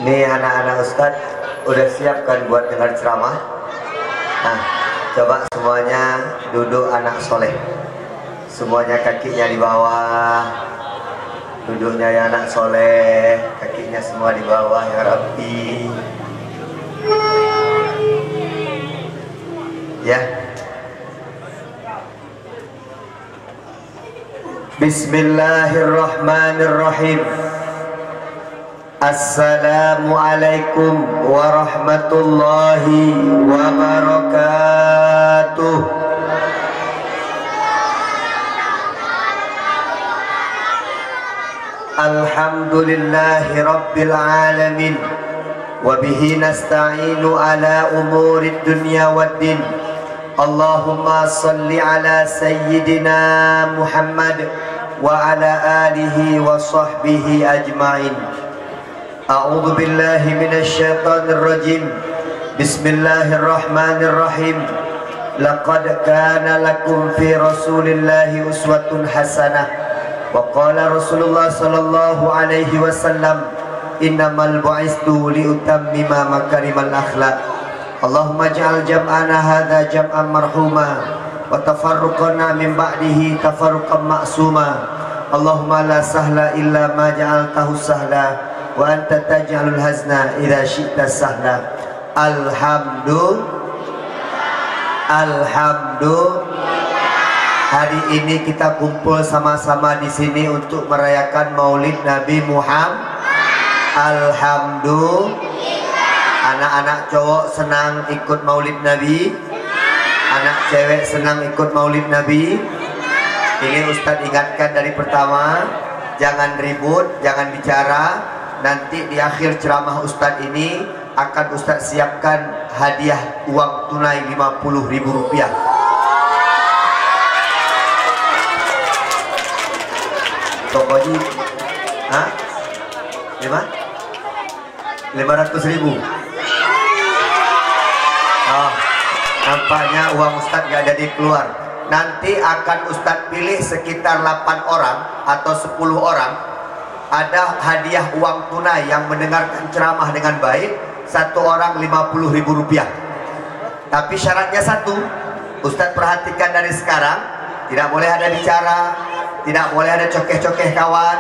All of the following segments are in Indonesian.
Nih anak-anak Ustadz udah siap kan buat dengar ceramah? Nah, coba semuanya duduk anak soleh. Semuanya kakinya di bawah. Duduknya ya anak soleh, kakinya semua di bawah ya Rabbi. Ya. Bismillahirrahmanirrahim. Assalamualaikum warahmatullahi wabarakatuh. Alhamdulillahi rabbil alamin. Wabihi nasta'inu ala umurid dunya waddin. Allahumma salli ala sayyidina Muhammad wa ala alihi wa sahbihi ajma'in. A'udzu billahi minasyaitonir rajim. Bismillahirrahmanirrahim. Laqad kana lakum fi Rasulillahi uswatun hasanah. Wa qala Rasulullah sallallahu alaihi wasallam, innamal bu'istu liutammima makarimal akhlaq. Allahumma ij'al jam'ana hadza jam'an marhuma wa tafarruqana min ba'dihi tafarruqan ma'suma. Allahumma la sahla illa ma ja'altahu sahla wa anta taj'alul hazna idza syi'ta sahla. Alhamdulillah. Hari ini kita kumpul sama-sama di sini untuk merayakan Maulid Nabi Muhammad. Alhamdulillah. Anak-anak cowok senang ikut Maulid Nabi, anak cewek senang ikut Maulid Nabi. Ini Ustadz ingatkan dari pertama, jangan ribut, jangan bicara. Nanti di akhir ceramah Ustadz ini akan Ustadz siapkan hadiah uang tunai Rp50.000. Tokoji, hah? 500.000. Oh, nampaknya uang Ustadz gak jadi keluar. Nanti akan Ustadz pilih sekitar 8 orang atau 10 orang. Ada hadiah uang tunai yang mendengarkan ceramah dengan baik. Satu orang Rp50.000. Tapi syaratnya satu, Ustadz perhatikan dari sekarang, tidak boleh ada bicara, tidak boleh ada cokeh-cokeh kawan,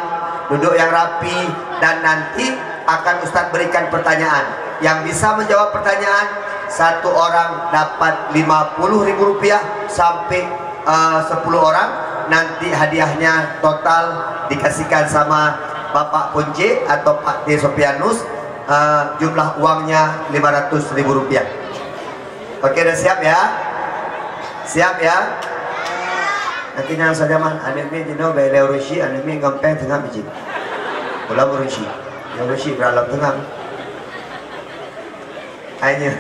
duduk yang rapi. Dan nanti akan Ustadz berikan pertanyaan. Yang bisa menjawab pertanyaan, satu orang dapat Rp50.000 sampai 10 orang. Nanti hadiahnya total dikasihkan sama Bapak Punce atau Pak D. Sopianus. Jumlah uangnya Rp500.000. Oke, udah siap ya? Siap ya? Nanti jangan saja man, anime jino bela urusi, anime gampang tengah biji. Ulah urusi, yang urusi beralam tengah. Ayo,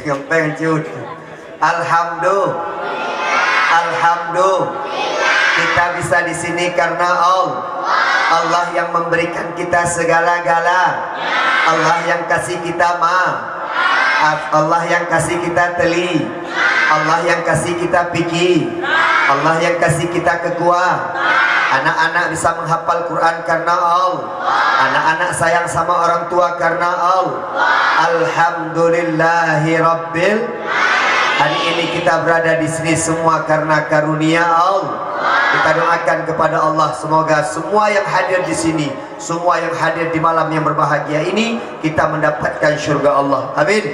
gampang cut. Alhamdulillah. Kita bisa di sini karena Allah yang memberikan kita segala-gala. Allah yang kasih kita Allah yang kasih kita teli. Allah yang kasih kita pikir. Allah yang kasih kita kekuatan. Anak-anak bisa menghafal Quran karena Allah. Anak-anak sayang sama orang tua karena Allah. Alhamdulillahi rabbil. Hari ini kita berada di sini semua karena karunia Allah. Kita doakan kepada Allah semoga semua yang hadir di sini, semua yang hadir di malam yang berbahagia ini, kita mendapatkan syurga Allah. Amin.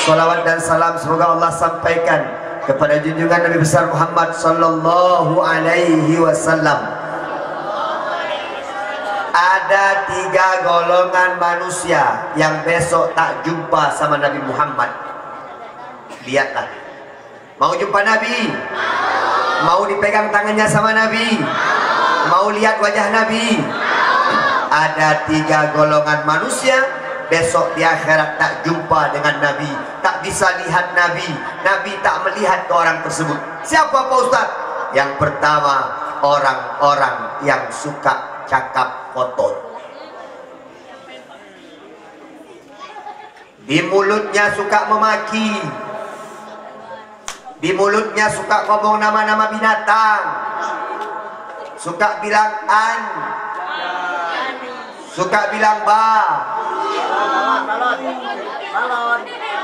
Salawat dan salam semoga Allah sampaikan kepada junjungan Nabi besar Muhammad sallallahu alaihi wasallam. Ada 3 golongan manusia yang besok tak jumpa sama Nabi Muhammad. Lihatlah. Mau jumpa Nabi? Mau dipegang tangannya sama Nabi? Mau lihat wajah Nabi? Ada 3 golongan manusia besok di akhirat tak jumpa dengan Nabi, tak bisa lihat Nabi. Nabi tak melihat ke orang tersebut. Siapa Pak Ustaz? Yang pertama, orang-orang yang suka cakap kotor. Di mulutnya suka memaki, di mulutnya suka ngomong nama-nama binatang, suka bilang an, suka bilang ba,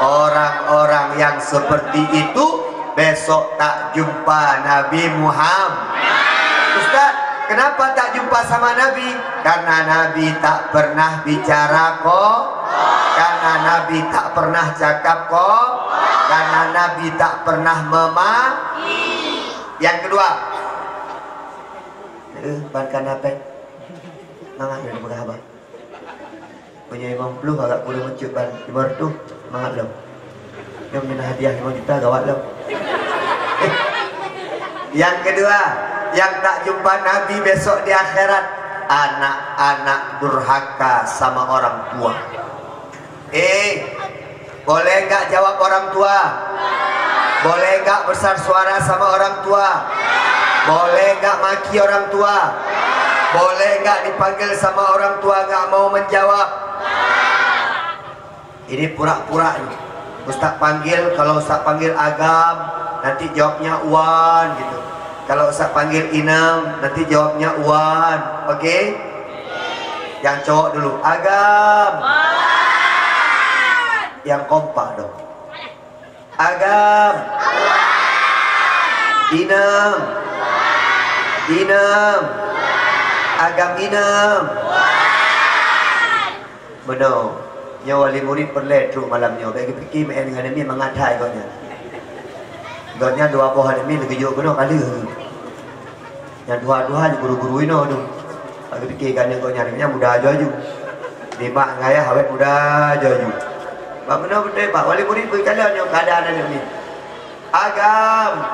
Orang-orang yang seperti itu besok tak jumpa Nabi Muhammad. Ustaz, kenapa tak jumpa sama Nabi? Karena Nabi tak pernah bicara kok, karena Nabi tak pernah cakap kok, karena Nabi tak pernah Yang kedua, bahkan apa? Mangat dari berapa? Punya imam puluh agak kurang mencut ban di mertu, mangat lo. Yang minta hadiah 5 juta gawat lo. Yang kedua, yang tak jumpa Nabi besok di akhirat, anak-anak durhaka sama orang tua. Boleh nggak jawab orang tua? Boleh nggak besar suara sama orang tua? Boleh nggak maki orang tua? Boleh nggak dipanggil sama orang tua nggak mau menjawab? Ini pura-pura nih. Ustaz panggil, kalau Ustaz panggil Agam, nanti jawabnya Wan gitu. Kalau Ustaz panggil Inem, nanti jawabnya Wan. Oke? Yang cowok dulu, Agam. Yang kompak dong. Agam. Inem. Inem. Agam Inem. Benar. Nya wali murid perlet tu malamnya. Bagi fikir main dengan ini mengadai katnya. Katnya dua pohon ini lagi jauh kena kali. Yang dua-dua guru-guru ini tu. Bagi fikir kan yang katnya ini mudah aja ju. Lima ngaya awet mudah aja ju. Pak benar betul Pak wali murid berkalian yang keadaan ini. Agam.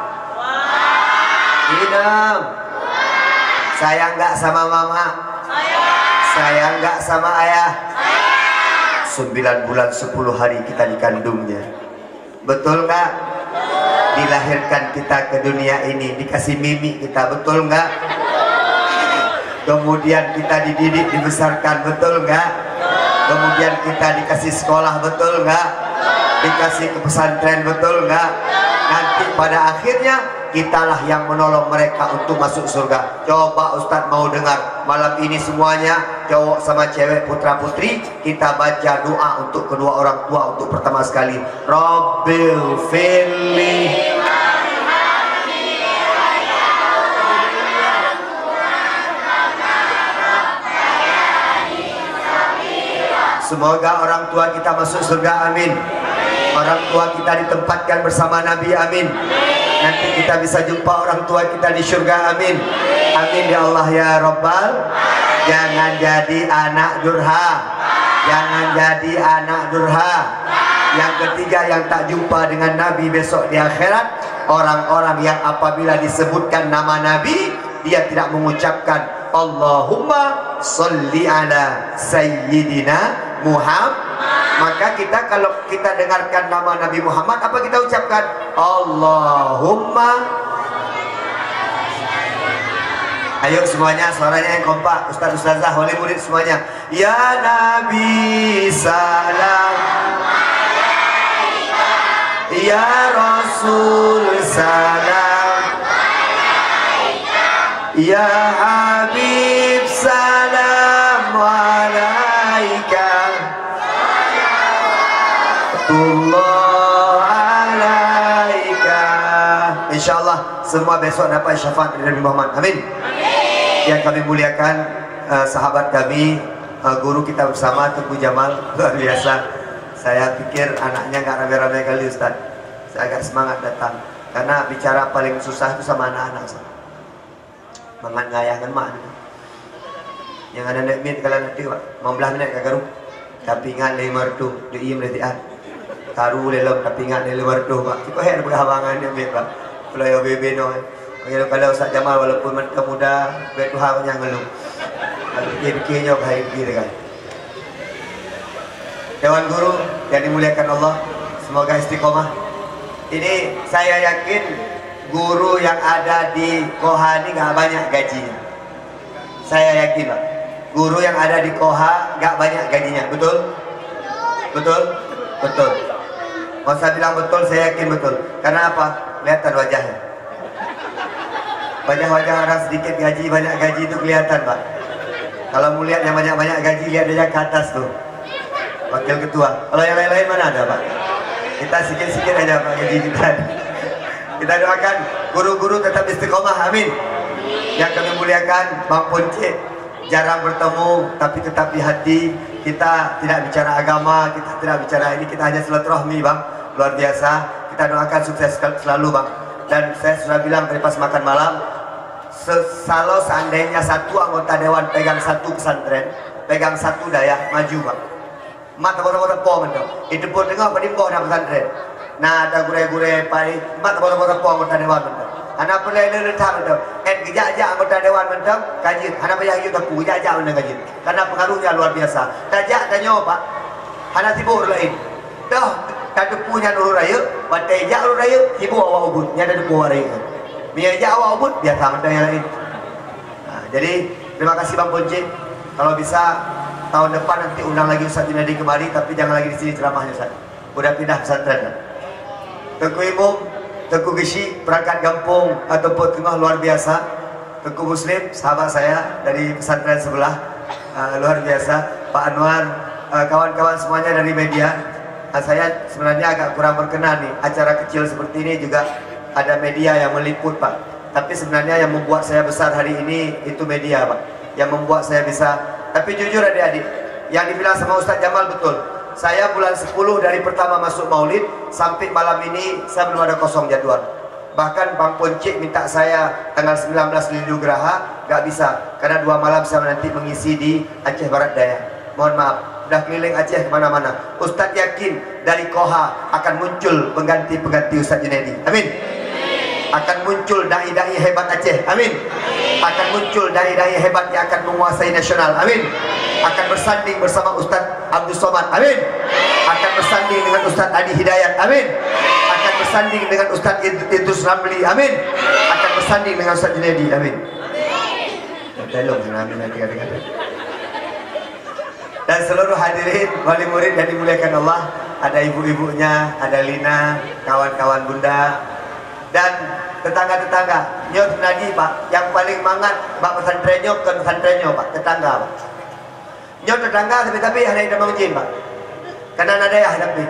Inem. Sayang enggak sama mama? Sayang enggak sama ayah? 9 bulan 10 hari kita dikandungnya. Betul nggak? Dilahirkan kita ke dunia ini, dikasih mimi kita, betul nggak? Kemudian kita dididik, dibesarkan, betul nggak? Kemudian kita dikasih sekolah, betul nggak? Dikasih ke pesantren, betul nggak? Nanti pada akhirnya kitalah yang menolong mereka untuk masuk surga. Coba Ustadz mau dengar malam ini semuanya, cowok sama cewek, putra putri, kita baca doa untuk kedua orang tua untuk pertama sekali. Rabbil firli. Semoga orang tua kita masuk surga, amin. Orang tua kita ditempatkan bersama Nabi, amin. Nanti kita bisa jumpa orang tua kita di surga, amin. Amin ya Allah ya Rabbal. Jangan jadi anak durha. Jangan jadi anak durha. Yang ketiga yang tak jumpa dengan Nabi besok di akhirat, orang-orang yang apabila disebutkan nama Nabi dia tidak mengucapkan Allahumma sholli ala Sayyidina Muhammad. Maka kita kalau kita dengarkan nama Nabi Muhammad, apa kita ucapkan? Allahumma. Ayo semuanya suaranya yang kompak, Ustaz Ustazah, wali murid semuanya. Ya Nabi salam, ya Rasul salam, ya Habib salam alaika. InsyaAllah semua besok dapat syafaat dari Nabi Muhammad, amin. Yang kami muliakan sahabat kami, guru kita bersama Teguh Jamal, luar biasa. Saya pikir anaknya nggak rame-rame kali Ustaz. Saya agak semangat datang karena bicara paling susah itu sama anak-anak. Mangan ngayah kan mak. Yang ada nak mit kalau nanti mau belah minat kagaru. Tapi ingat lemar tu, dia im letian. Taruh dalam tapi ingat lemar tu pak. Kita hendak berhabangan dia mit pak. Kalau ya bebe no. Kalau Ustaz Jamal walaupun mereka muda, bertuhan yang ngeluh. Kalau fikir-fikirnya baik fikir kan. Dewan Guru yang dimuliakan Allah, semoga istiqomah. Ini saya yakin guru yang ada di Koha ini gak banyak gajinya. Saya yakin Pak, guru yang ada di Koha gak banyak gajinya, betul? Betul? Betul. Mau saya bilang betul, saya yakin betul. Karena apa? Kelihatan wajahnya. Wajah-wajah orang sedikit gaji, banyak gaji itu kelihatan Pak. Kalau mau lihat yang banyak-banyak gaji, lihat aja ke atas tuh. Wakil ketua. Kalau yang lain-lain mana ada Pak? Kita sikit-sikit aja Pak gaji kita. Kita doakan guru-guru tetap istiqomah, amin. Yang kami muliakan Bang Ponce, jarang bertemu tapi tetap di hati. Kita tidak bicara agama, kita tidak bicara ini, kita hanya silaturahmi Bang. Luar biasa. Kita doakan sukses selalu Bang. Dan saya sudah bilang tadi pas makan malam, kalau seandainya satu anggota dewan pegang satu pesantren, pegang satu daya, maju Bang. Mat kota-kota po mendong. Itu pun tengok pada po dah pesantren. Nah, ada gure-gure pai, mat kota-kota po anggota dewan mendong. Anak pelai letak mendong. Kejak-jak anggota dewan mendong, kaji. Anak payah itu tapu, kejak-jak mendong kaji. Karena pengaruhnya luar biasa. Kajak tanya Pak. Anak tibur lain. Dah, tak punya nurul raya, batai jak nurul raya, ibu awak ubud. Nya ada depu raya. Biar jak awak ubud, biasa mendong yang lain. Nah, jadi terima kasih Bang Ponce. Kalau bisa tahun depan nanti undang lagi Ustaz Junedi kemari, tapi jangan lagi di sini ceramahnya Ustaz. Udah pindah pesantren kan? Tengku Imam, Tengku Gishi, perangkat kampung ataupun tengah luar biasa. Tengku Muslim, sahabat saya dari pesantren sebelah, luar biasa. Pak Anwar, kawan-kawan semuanya dari media. Saya sebenarnya agak kurang berkenan nih, acara kecil seperti ini juga ada media yang meliput Pak. Tapi sebenarnya yang membuat saya besar hari ini itu media Pak. Yang membuat saya bisa. Tapi jujur adik-adik, yang dibilang sama Ustaz Jamal betul. Saya bulan 10 dari pertama masuk maulid sampai malam ini saya belum ada kosong jadwal. Bahkan Bang Ponce minta saya tanggal 19 Liliu Geraha, gak bisa. Karena 2 malam saya nanti mengisi di Aceh Barat Daya. Mohon maaf, udah keliling Aceh kemana-mana. Ustaz yakin dari Koha akan muncul pengganti Ustaz Junedi. Amin. Akan muncul dai-dai hebat Aceh. Amin. Akan muncul dai-dai hebat yang akan menguasai nasional. Amin. Akan bersanding bersama Ustaz Abdul Somad. Amin. Akan bersanding dengan Ustaz Adi Hidayat. Amin. Akan bersanding dengan Ustaz Idrus Ramli. Amin. Akan bersanding dengan Ustaz Junedi. Amin. Tolong amin nanti kata-kata. Dan seluruh hadirin wali murid yang dimuliakan Allah, ada ibu-ibunya, ada Lina, kawan-kawan Bunda, dan tetangga-tetangga. Nyot nadi Pak, yang paling mangat Pak pesantrennya ke pesantrennya Pak, tetangga Pak. Nyot tetangga tapi ada yang nama ujin Pak. Karena ada ya tapi.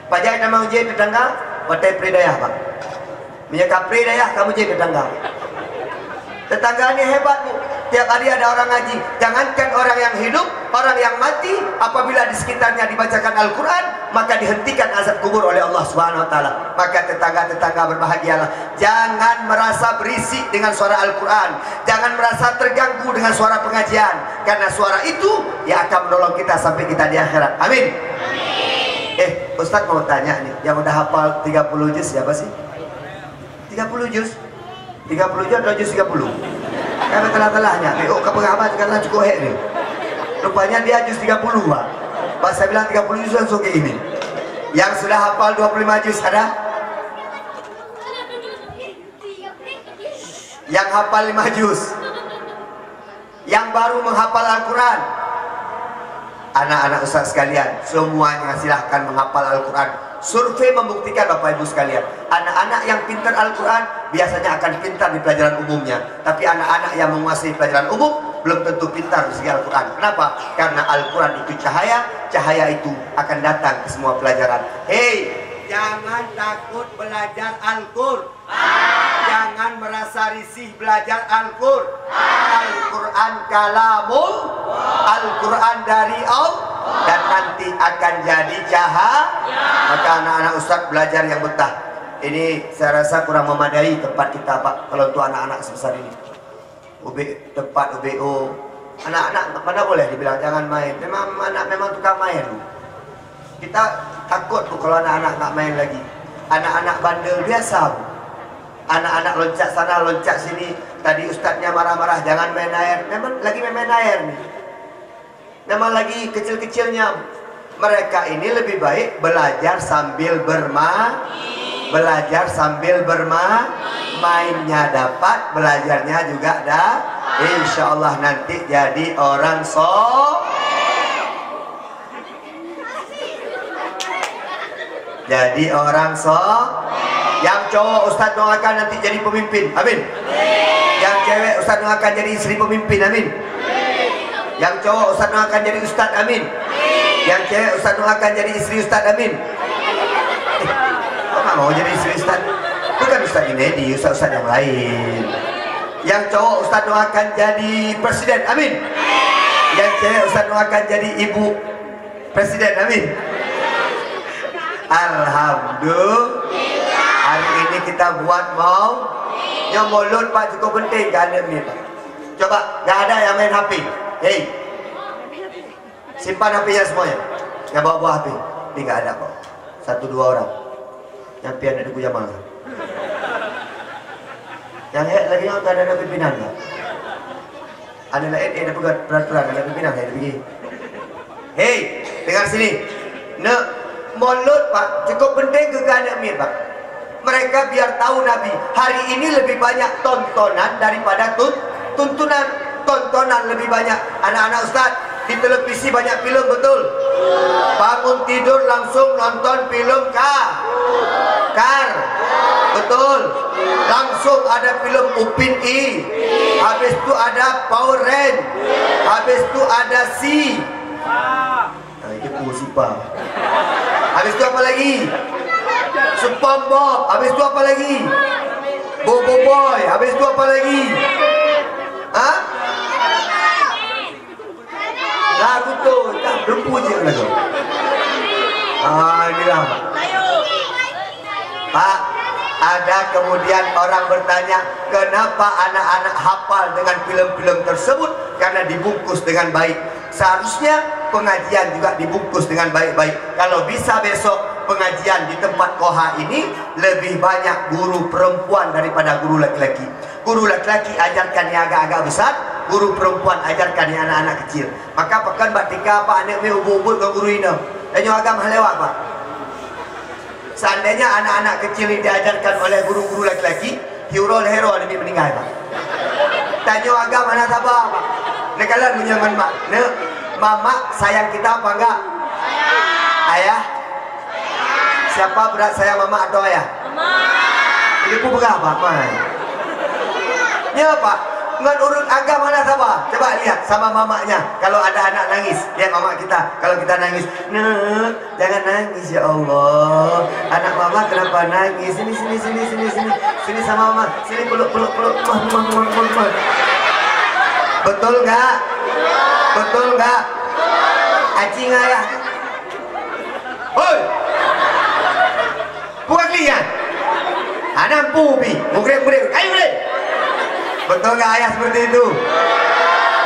Pak Jai nama ujin tetangga, batai pridaya Pak. Minyak pridaya kamu ujin tetangga. Tetangga ini hebat Bu. Tiap hari ada orang ngaji. Jangankan orang yang hidup, orang yang mati, apabila di sekitarnya dibacakan Al-Quran, maka dihentikan azab kubur oleh Allah Subhanahu Wa Taala. Maka tetangga-tetangga berbahagialah. Jangan merasa berisik dengan suara Al-Quran. Jangan merasa terganggu dengan suara pengajian. Karena suara itu yang akan menolong kita sampai kita di akhirat. Amin. Ustaz mau tanya nih, yang udah hafal 30 juz siapa sih? 30 juz? 30 juz atau juz 30? Karena telah-telahnya, kepengamat karena cukup hek nih. Rupanya dia juz 30 Pak. Pas saya bilang 30 juz langsung kayak ini. Yang sudah hafal 25 juz ada? Yang hafal 5 juz. Yang baru menghafal Al-Quran. Anak-anak Ustaz sekalian, semuanya silahkan menghafal Al-Quran. Survei membuktikan Bapak Ibu sekalian, anak-anak yang pintar Al-Quran biasanya akan pintar di pelajaran umumnya. Tapi anak-anak yang menguasai pelajaran umum belum tentu pintar di segi Al-Quran. Kenapa? Karena Al-Quran itu cahaya, cahaya itu akan datang ke semua pelajaran. Hei, jangan takut belajar Al-Quran. Jangan merasa risih belajar Al-Quran. Al-Quran kalamul, Al-Quran dari Allah, dan nanti akan jadi cahaya. Maka anak-anak Ustaz belajar yang betah. Ini saya rasa kurang memadai tempat kita Pak, kalau untuk anak-anak sebesar ini. Tempat UBO, anak-anak mana boleh dibilang jangan main. Memang anak memang tukang main Bu. Kita takut Bu kalau anak-anak nggak main lagi. Anak-anak bandel biasa Bu. Anak-anak loncat sana loncat sini. Tadi ustadznya marah-marah jangan main air. Memang lagi main air nih. Memang lagi kecil-kecilnya. Mereka ini lebih baik belajar sambil bermain. Belajar sambil bermain. Mainnya dapat, belajarnya juga ada. Insya Allah nanti jadi orang jadi orang Yang cowok Ustaz doakan nanti jadi pemimpin. Amin. Yang cewek Ustaz doakan jadi istri pemimpin. Amin. Yang cowok Ustaz doakan jadi ustaz. Amin. Yang cewek Ustaz doakan jadi istri Ustaz Amin. Kok nggak mau jadi istri Ustaz? Bukan Ustaz Junedi, Ustaz yang lain. Yang cowok Ustaz doakan jadi presiden, amin. Yang cewek Ustaz doakan jadi ibu presiden, amin. Alhamdulillah. Hari ini kita buat mau yang mulut Pak cukup penting kan ni Pak. Coba, gak ada yang main HP. Hei, simpan HP-nya semuanya. Yang bawa HP, ini gak ada kok. 1-2 orang. Yang pian ada ku Jamal. Yang lagi yang tak ada pimpinan tak? Ada lain ada peraturan, ada pimpinan saya pergi. Hei, dengar sini. Mulut Pak cukup penting ke keadaan Mir Pak. Mereka biar tahu Nabi. Hari ini lebih banyak tontonan daripada tuntunan. Tontonan lebih banyak. Anak-anak Ustaz di televisi banyak film, betul? Bangun tidur langsung nonton film Kar. Betul. Langsung ada film Upin I. Habis itu ada Power Rangers. Habis itu ada itu Pusipa. Habis itu apa lagi? SpongeBob. Habis itu apa lagi? Bobo Boy. Habis itu apa lagi? Hah? Lagu tu tak belum puji lagu. Inilah Pak. Ada kemudian orang bertanya, kenapa anak-anak hafal dengan film-film tersebut? Karena dibungkus dengan baik. Seharusnya pengajian juga dibungkus dengan baik-baik. Kalau bisa besok pengajian di tempat Koha ini lebih banyak guru perempuan daripada guru laki-laki. Guru laki-laki ajarkan yang agak-agak besar, guru perempuan ajarkan yang anak-anak kecil. Maka pekan batika Pak anak me ubur-ubur ke guru ini. Dan agam lewat Pak. Seandainya anak-anak kecil ini diajarkan oleh guru-guru laki-laki, hero lebih meninggal Pak. Tanya agama mana sabar Pak. Nekalan punya mak. Mama sayang kita apa enggak? Ayah? Siapa berat sayang mama atau ayah? Mama. Ibu berapa Mai? Ya Pak. Ngan urut agama mana sabar? Coba lihat sama mamanya. Kalau ada anak nangis, lihat mama kita. Kalau kita nangis, jangan nangis ya Allah. Anak mama kenapa nangis? Sini sama mama. Sini peluk. Betul nggak? Betul nggak? Acing ayah. Hoi. Bukan lihat. Anak pubi. Mugrek. Ayo boleh. Betul nggak ayah seperti itu?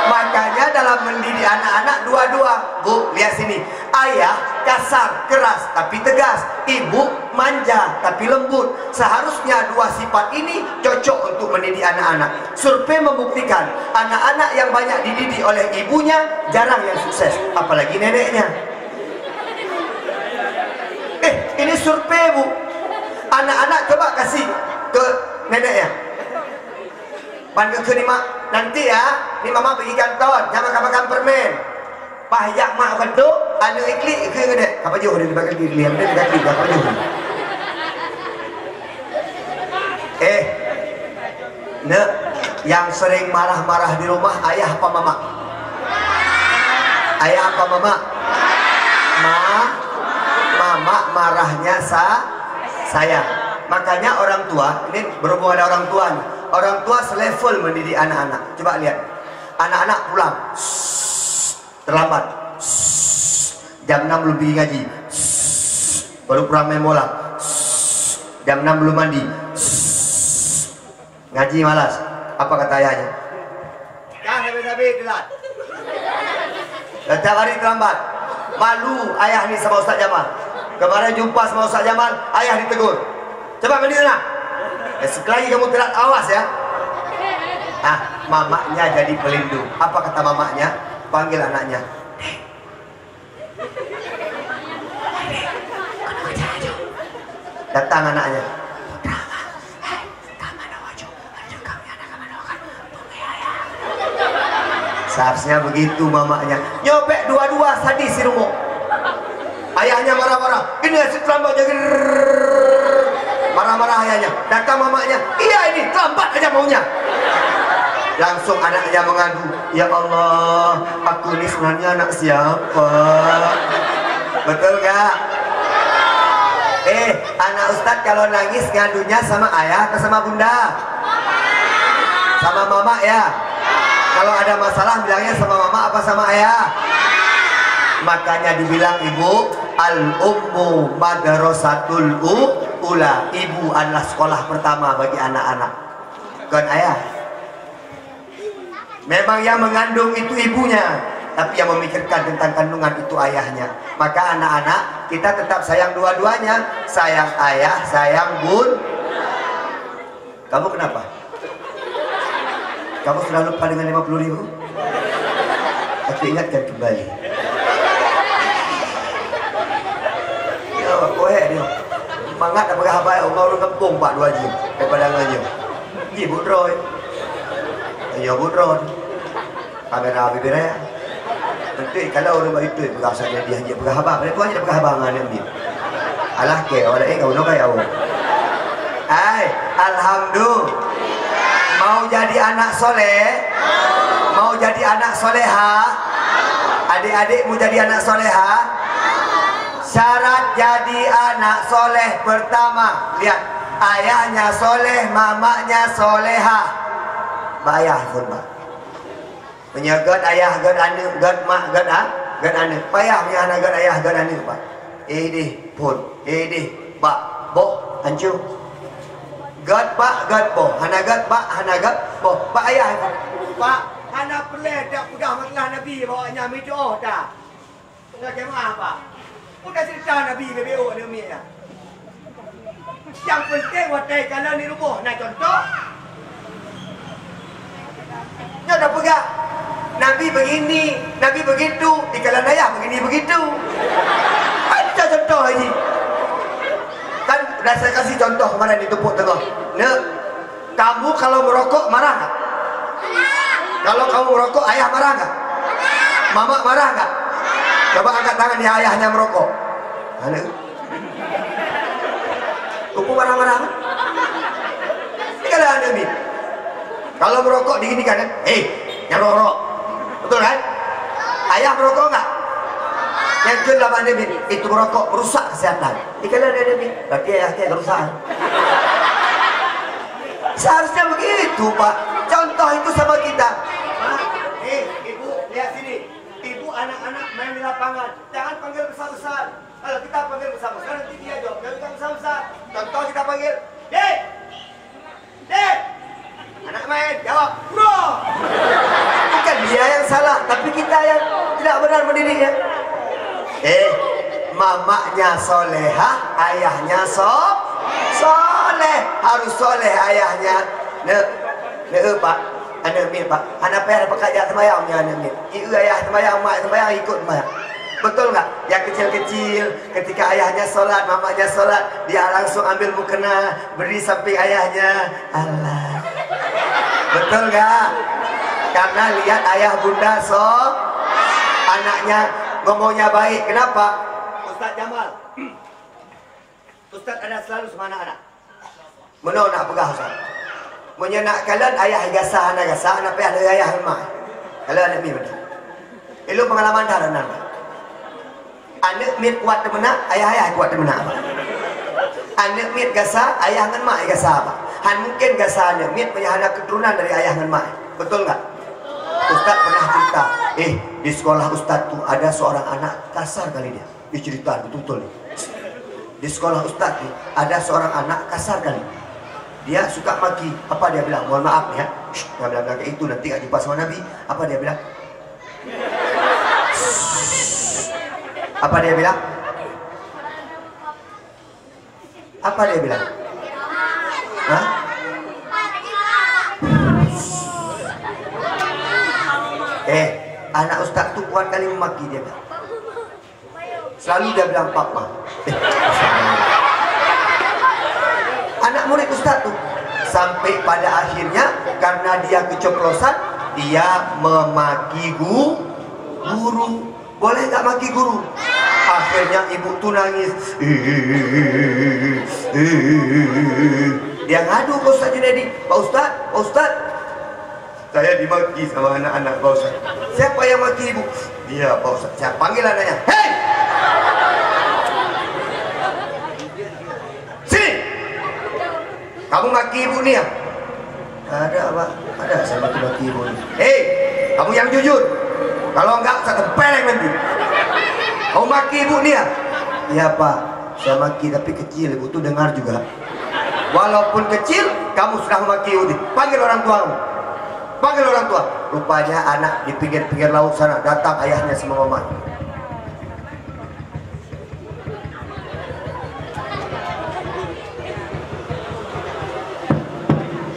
Makanya dalam mendidik anak-anak dua-dua. Bu, lihat sini. Ayah kasar, keras tapi tegas. Ibu manja tapi lembut. Seharusnya dua sifat ini cocok untuk mendidik anak-anak. Survei membuktikan anak-anak yang banyak dididik oleh ibunya jarang yang sukses, apalagi neneknya. Ini survei Bu. Anak-anak coba kasih ke neneknya. Panggil ke ni mak, nanti ya, ni mama pergi kantor, jangan makan permen. Pahyak mak akan tu, anu ikli, ikli ke apa jauh dia dipakai ikli, yang dia dipakai apa jauh. Yang sering marah-marah di rumah ayah apa mama? Ayah apa mama? Mama marahnya saya. Makanya orang tua, ini berhubung ada orang tua. Orang tua selevel mendidik anak-anak. Coba lihat. Anak-anak pulang terlambat. Jam 6 belum pergi ngaji. Baru pulang main bola. Jam 6 belum mandi. Ngaji malas. Apa kata ayahnya? Jangan habis-habis telat. Setiap hari terlambat. Malu ayah ni sama Ustaz Jamal. Kemarin jumpa sama Ustaz Jamal, ayah ditegur. Coba mandi sana. Sekali kamu telat, awas ya. Mamanya jadi pelindung. Apa kata mamanya? Panggil anaknya. Datang anaknya. Seharusnya begitu mamanya. Nyopek dua-dua sadis si rumah. Ayahnya marah-marah. Ini asyik terlambat jadi. Marah-marah ayahnya. Datang mamanya. Iya ini terlambat aja maunya. Langsung anaknya mengadu. Ya Allah, aku ini sebenarnya anak siapa? Betul gak? Anak Ustadz kalau nangis ngadunya sama ayah atau sama bunda? Sama mama ya? Kalau ada masalah bilangnya sama mama apa sama ayah? Makanya dibilang ibu, al-ummu madrasatul ula. Ibu adalah sekolah pertama bagi anak-anak, bukan ayah. Memang yang mengandung itu ibunya, tapi yang memikirkan tentang kandungan itu ayahnya. Maka anak-anak kita tetap sayang dua-duanya. Sayang ayah, sayang bun. Kamu kenapa? Kamu sudah lupa dengan 50.000? Aku ingatkan kembali. Yo, kohe dia. Mangat apa khabar orang kampung Pak 2 jam daripada nganya. Ibu Roy. Ya Bu Roy. Kamera bibirnya. Nanti kalau orang itu berasa dia hanya berkhabar, mereka hanya berkhabar dengan dia. Alah ke, awak kau nak kaya awak. Alhamdulillah. Mau jadi anak soleh, mau jadi anak soleha. Adik-adik mau jadi anak soleha. Syarat jadi anak soleh pertama, lihat, ayahnya soleh, mamanya soleha. Bayar pun pak. Menyagat ayah gan anak, gan mak gan anak. Payah punya anak gan ayah gan anak pak. Deh pun, pak, boh, hancur. Gad pak, gad boh, hana gad pak, hana gad boh. Pak ayah, pak, hana peleh dah udah masalah Nabi bawanya midoh dah. Enggak kemah pak. Udah cerita Nabi BBO ni umi ya. Yang penting watai kalau ni rubuh, nak contoh. Nak dah pegang. Nabi begini, Nabi begitu, di kalangan ayah begini begitu. Ada contoh lagi. Kan dah saya kasih contoh kemarin di Tepuk Tengah. Kamu kalau merokok marah nggak? Kalau kamu merokok ayah marah nggak? Mama marah nggak? Coba angkat tangan di ayahnya merokok. Halo. Kupu marah-marah kan? Ini kalau Nabi. Kalau merokok diginikan kan? Yang rokok. Betul kan? Ayah merokok enggak? Yang kedua Nabi, itu merokok merusak kesehatan. Kalau ada Nabi, berarti ayahnya kerusakan. Seharusnya begitu Pak. Contoh itu sama kita. Ibu lihat sini. Ibu anak-anak main di lapangan. Jangan panggil besar-besar. Kalau kita panggil besar-besar nanti dia jawab. Jangan besar-besar. Contoh kita panggil, Dek, Dek. Anak main jawab, Bro. Bukan dia yang salah, tapi kita yang tidak benar mendidiknya. Mamanya soleha, ayahnya soleh. Harus soleh ayahnya. Pak, anak mi pak, anak payah pekerja semayangnya anak mi. Ibu ayah semayang, mak semayang ikut semayang. Betul nggak? Yang kecil-kecil, ketika ayahnya sholat, mamanya sholat, dia langsung ambil mukena, beri samping ayahnya. Allah. Betul nggak? Karena lihat ayah bunda anaknya ngomongnya baik. Kenapa? Ustaz Jamal, Ustaz ada selalu sama anak-anak. Menolak nak pegah Ustaz. Menyenak kalian ayah gasah, anak payah dari ayah lemah. Kalau anak mi betul. Itu pengalaman dah dan anak mit kuat temenak, ayah kuat temenak. Anak mit gasah, ayah dengan mak gasah apa? Han mungkin gasah anak mit punya anak keturunan dari ayah dengan mak. Betul nggak? Ustaz pernah cerita, di sekolah Ustaz tuh ada seorang anak kasar kali dia. Dia cerita betul-betul. Di sekolah Ustaz tuh ada seorang anak kasar kali. Dia suka maki. Apa dia bilang? Mohon maaf ya. Jangan bilang kayak itu, nanti gak jumpa sama Nabi. Apa dia bilang? Apa dia bilang? Apa dia bilang? Hah? Anak Ustaz tuh kuat kali memaki dia. Selalu dia bilang papa. Anak murid Ustaz tuh sampai pada akhirnya karena dia keceplosan, dia memaki guru. Boleh nggak maki guru? Akhirnya ibu tuh nangis. Dia ngadu ke Ustaz Junaidi, Pak Ustaz, saya dimaki sama anak-anak Pak Ustaz. Siapa yang maki ibu? Dia Pak Ustaz. Saya panggil anaknya, hei! maki ibu ni ya? Ada Pak, ada saya maki ibu ni. Kamu yang jujur. Kalau enggak saya tempeleng nanti. Kamu maki ibu ni ya? Iya Pak, saya maki tapi kecil, ibu tuh dengar juga. Walaupun kecil, kamu sudah memaki ibu. Panggil orang tuamu. Panggil orang tua. Rupanya anak di pinggir-pinggir laut sana, datang ayahnya sama mama.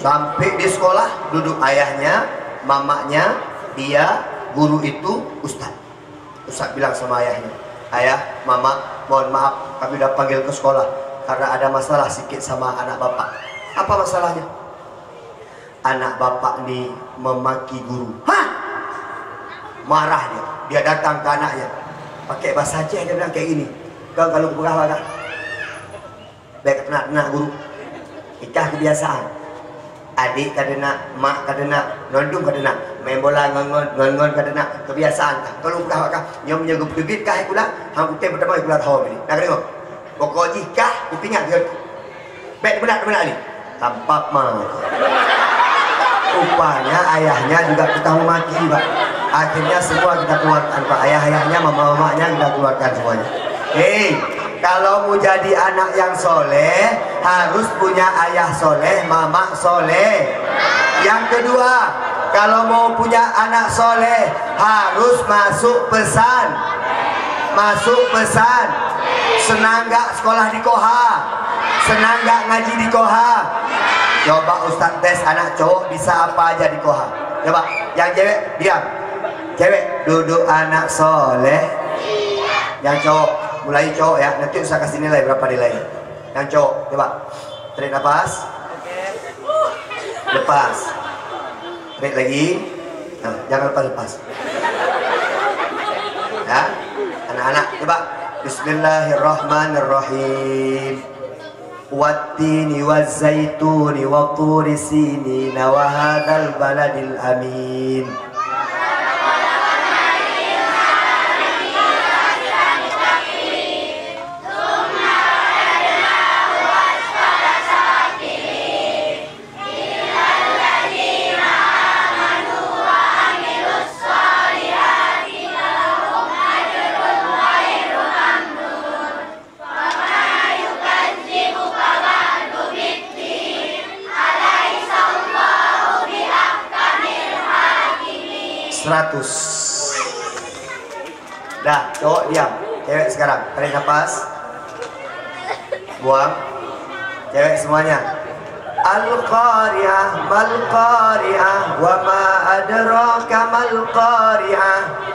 Sampai di sekolah, duduk ayahnya, mamanya, dia, guru itu, ustaz. Ustaz bilang sama ayahnya, ayah, mama, mohon maaf, kami udah panggil ke sekolah karena ada masalah sedikit sama anak bapak. Apa masalahnya? Anak bapak nih memaki guru. Hah? Marah dia. Dia datang ke anaknya. Pakai bahasa Aceh dia bilang kayak gini. Kau kalau berapa kak? Baik kena guru. Ikah kebiasaan. Adik kadena, mak kadena, nondung kadena, main bola ngon kadena, kebiasaan. Kalau berapa kak? Nyom nyogu bibit kah pula? Hang putih pertama pula tahu ni. Nak tengok. Pokoknya kah kupingat dia. Baik benar ni. Tampak mah. Rupanya ayahnya juga kita memaki Pak. Akhirnya semua kita keluarkan Pak. Ayah-ayahnya, mama-mamanya kita keluarkan semuanya. Kalau mau jadi anak yang soleh, harus punya ayah soleh, mama soleh. Yang kedua, kalau mau punya anak soleh, harus masuk pesan. Masuk pesan. Senang gak sekolah di Koha? Senang gak ngaji di Koha? Coba Ustaz tes anak cowok bisa apa aja di Koha. Coba, yang cewek diam. Cewek duduk anak soleh. Yang cowok, mulai cowok ya. Nanti Ustaz kasih nilai berapa nilainya. Yang cowok, coba. Tarik nafas. Lepas. Tarik lagi. Nah, jangan lepas. Ya, anak-anak coba. Bismillahirrahmanirrahim. Wattini wazzaituni wa turi sinin wa hadzal baladil amin. Dah, cowok diam. Cewek sekarang, tarik nafas. Buang. Cewek semuanya. Al-Qari'ah, mal-Qari'ah, wa ma adraka mal-Qari'ah.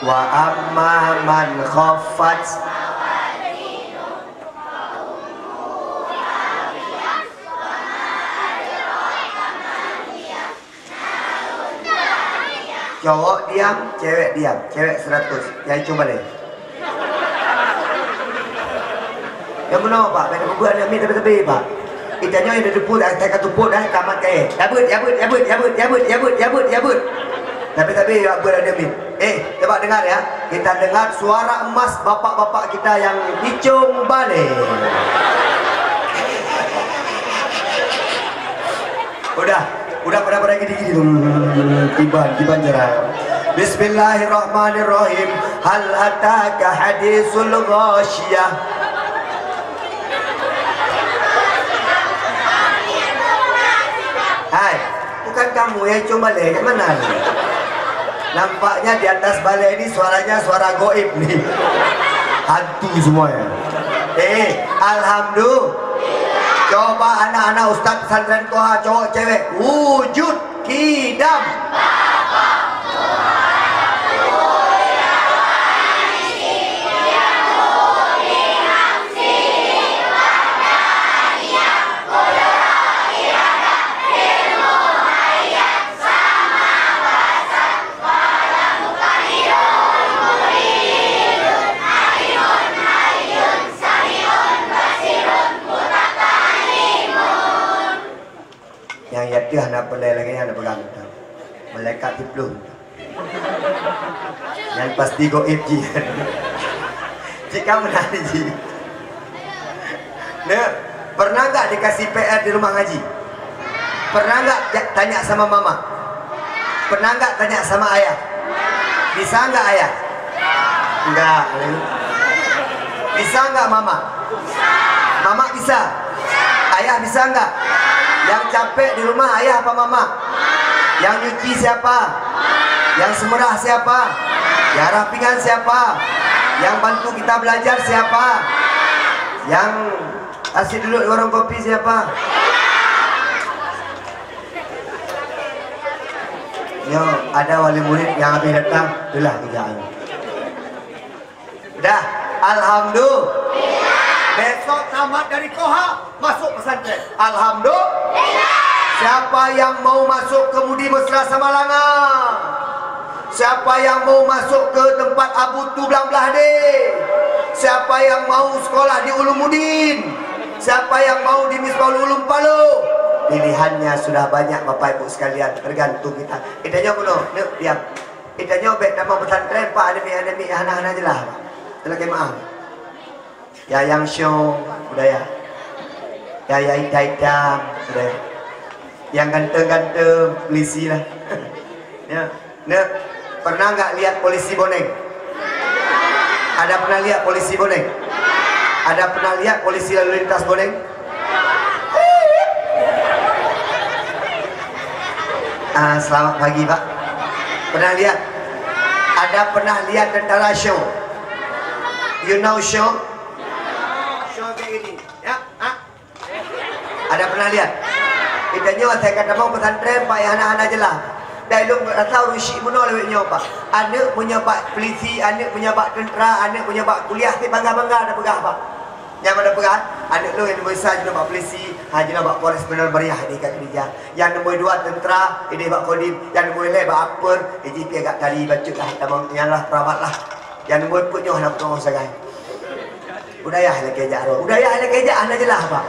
Wa amma man khaffat cowok diam, cewek diam. Cewek 100. Yang coba deh. Yang mana Pak? Pada buat nak mi tepi-tepi Pak. Itanya yang diput dah tak tuput dah tamat kai. Yabut. Tapi ya buat ada mi. Coba dengar ya. Kita dengar suara emas bapak-bapak kita yang hicung balik. Udah pada gini-gini tiban jerah. Bismillahirrahmanirrahim. Hal ataka hadisul ghasyiyah. Hai, bukan kamu yang cuma lihat mana ni? Nampaknya di atas balai ini suaranya suara goib nih. Hantu semuanya. Alhamdulillah. Coba anak-anak Ustaz pesantren Koha, cowok cewek, wujud kidam. Malaikat tiplung. Yang pasti goib ji. Jika menarik ji. Nah, pernah nggak dikasih PR di rumah ngaji? Pernah nggak tanya sama mama? Pernah nggak tanya sama ayah? Bisa nggak ayah? Enggak. Bisa nggak mama? Mama bisa? Ayah bisa nggak? Yang capek di rumah ayah apa mama? Yang nyuci siapa? Yang semerah siapa? Yang rampingan siapa? Yang bantu kita belajar siapa? Yang kasih dulu di warung kopi siapa? Yo, ada wali murid yang habis datang, itulah kerjaan. Udah, alhamdulillah. Besok tamat dari Koha, masuk pesantren. Alhamdulillah. Siapa yang mau masuk ke Mudi Mesra Samalangan? Siapa yang mau masuk ke tempat Abu Tublang Belahde? Siapa yang mau sekolah di Ulumuddin? Siapa yang mau di Misbahul Ulum Palu? Pilihannya sudah banyak Bapak Ibu sekalian, tergantung kita. Itanya kuno, diam. Itanya baik nama pesantren Pak, ademi anak-anak je lah. Terlalu maaf. Ya yang show budaya. Ya ita budaya. Yang ganteng-ganteng polisi lah. Ya, nah, pernah nggak lihat polisi boneng? Ada pernah lihat polisi boneng? Ada pernah lihat polisi lalu lintas boneng? Selamat pagi Pak. Pernah lihat? Ada pernah lihat tentara show? You know show? Show kayak gini, ya? Ada pernah lihat? Idanya saya kata mau pesantren Pak, ya anak-anak je lah. Dah lu tahu rusyik muno lewatnya Pak. Anak punya Pak polisi, anak punya Pak tentera, anak punya Pak kuliah, ti bangga-bangga ada pegah Pak. Yang mana pegah? Anak lu yang nombor 1 je Pak polisi, haji Pak Polres benar meriah di kat kerja. Yang nombor 2 tentera, ini Pak Kodim, yang nombor 3 Pak Apur, EJP agak tadi bacut lah, tamangnya lah perawat lah. Yang nombor 4 nyoh nak tolong sagai. Budaya le kejak ro. Budaya le kejak anak je lah Pak.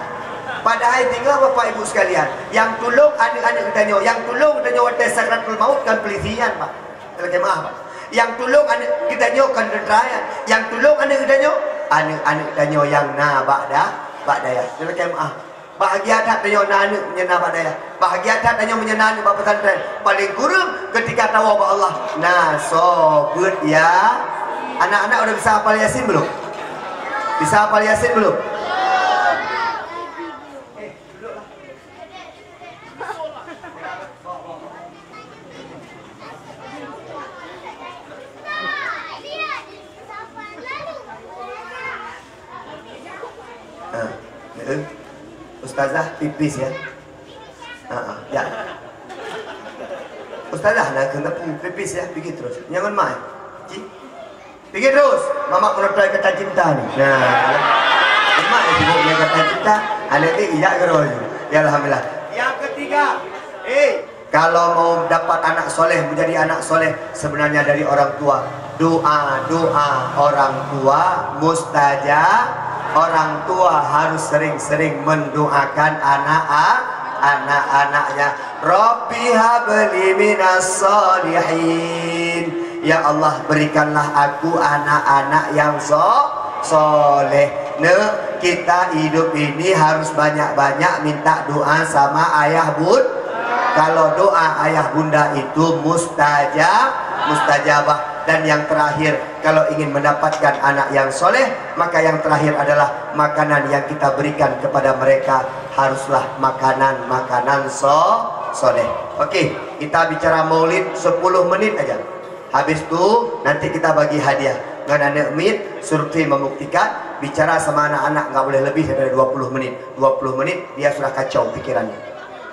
Padahal tinggal Bapak Ibu sekalian, yang tolong anak-anak kita nyo, yang tolong kita nyo tes sakratul maut kan polisian Pak. Terlalu maaf Pak. Yang tolong anak kita nyo kan tentera, yang tolong anak kita nyo, anak-anak kita nyo yang na bakdaya. Terlalu maaf. Bahagia tak tanya anak menyena bakdaya. Bahagia tak tanya menyena anak Bapak pesantren. Paling kurang ketika tahu Bapak Allah. Nah, so good ya. Anak-anak udah bisa hafal Yasin belum? Bisa hafal Yasin belum? Ustazah pipis ya. Ya. Ustazah nak kena pipis ya, pergi terus. Jangan main. Pergi terus. Mama kena try kata cinta ni. Nah. Mak dia kata cinta, anak ni iya geroh. Ya alhamdulillah. Yang ketiga, kalau mau dapat anak soleh, menjadi anak soleh sebenarnya dari orang tua. Doa orang tua mustajab. Orang tua harus sering-sering mendoakan anak-anaknya. Rabbi habli minas solihin. Ya Allah, berikanlah aku anak-anak yang soleh. Kita hidup ini harus banyak-banyak minta doa sama ayah bun. Kalau doa ayah bunda itu mustajabah. Dan yang terakhir, kalau ingin mendapatkan anak yang soleh, maka yang terakhir adalah makanan yang kita berikan kepada mereka haruslah makanan soleh. Oke, kita bicara maulid 10 menit aja. Habis itu nanti kita bagi hadiah. Dengan anak mit, survei membuktikan bicara sama anak-anak nggak boleh lebih daripada 20 menit. 20 menit dia sudah kacau pikirannya.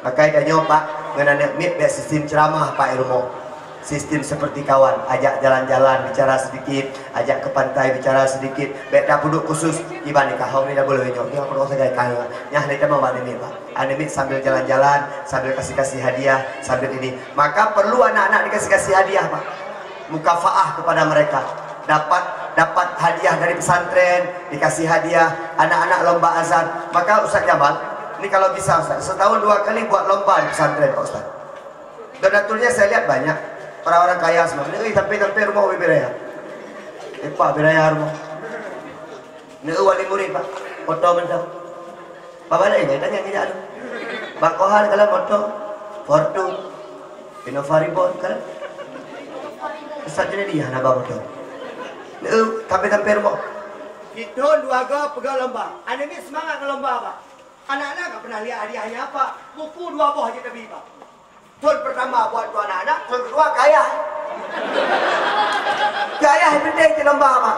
Maka dia Pak, dengan anak mit biar sistem ceramah Pak Irmo. Sistem seperti kawan, ajak jalan-jalan, bicara sedikit, ajak ke pantai, bicara sedikit. Beda duduk khusus, iba nikah, hong ni dah boleh nyok. Dia perlu saja kaya. Nyah kita mau anime Pak. Anime sambil jalan-jalan, sambil kasih hadiah, sambil ini. Maka perlu anak-anak dikasih hadiah Pak. Mukafaah kepada mereka. Dapat hadiah dari pesantren, dikasih hadiah. Anak-anak lomba azan. Maka Ustaz Jamal, ini kalau bisa Ustaz, setahun 2 kali buat lomba di pesantren Pak Ustaz. Donaturnya saya lihat banyak orang-orang kaya semua. Ini sampai rumah Ubi Biraya. Pak Biraya rumah. Ini wali murid Pak. Foto mentah. Pak balik ini tanya kita ada. Pak Kohar kalau foto. Fortune. Innova Reborn kalau. Saja dia nak bawa foto. Ini sampai rumah. Itu dua ga pegang lomba. Anak ni semangat ke lomba Pak. Anak-anak tak pernah lihat hadiahnya apa. Buku 2 buah je Nabi Pak. Tuan pertama buat tu anak-anak, tuan kedua kaya. Kaya yang penting di lomba Pak.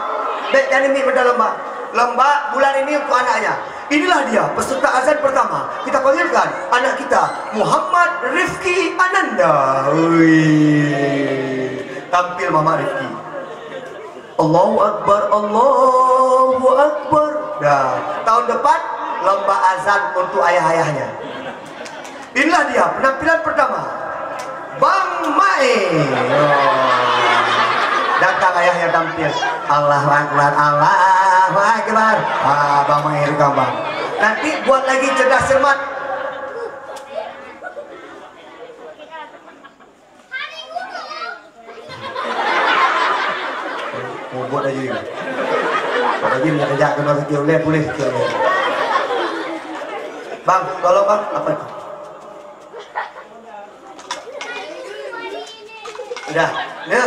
Baik jangan ni pada lomba. Lomba bulan ini untuk anaknya. Inilah dia peserta azan pertama. Kita panggilkan anak kita Muhammad Rifki Ananda. Ui. Tampil Mama Rifki. Allahu Akbar, Allahu Akbar. Dah. Tahun depan lomba azan untuk ayah-ayahnya. Inilah dia penampilan pertama. Bang Mae. Datang ayahnya tampil. Allahu Akbar, Allahu Akbar. Bang Mae gambar. Nanti buat lagi cerdas cermat. Buat aja ini. Buat aja nak kerja kena sekir boleh sekir. Bang, tolong bang, apa itu? Udah, ya.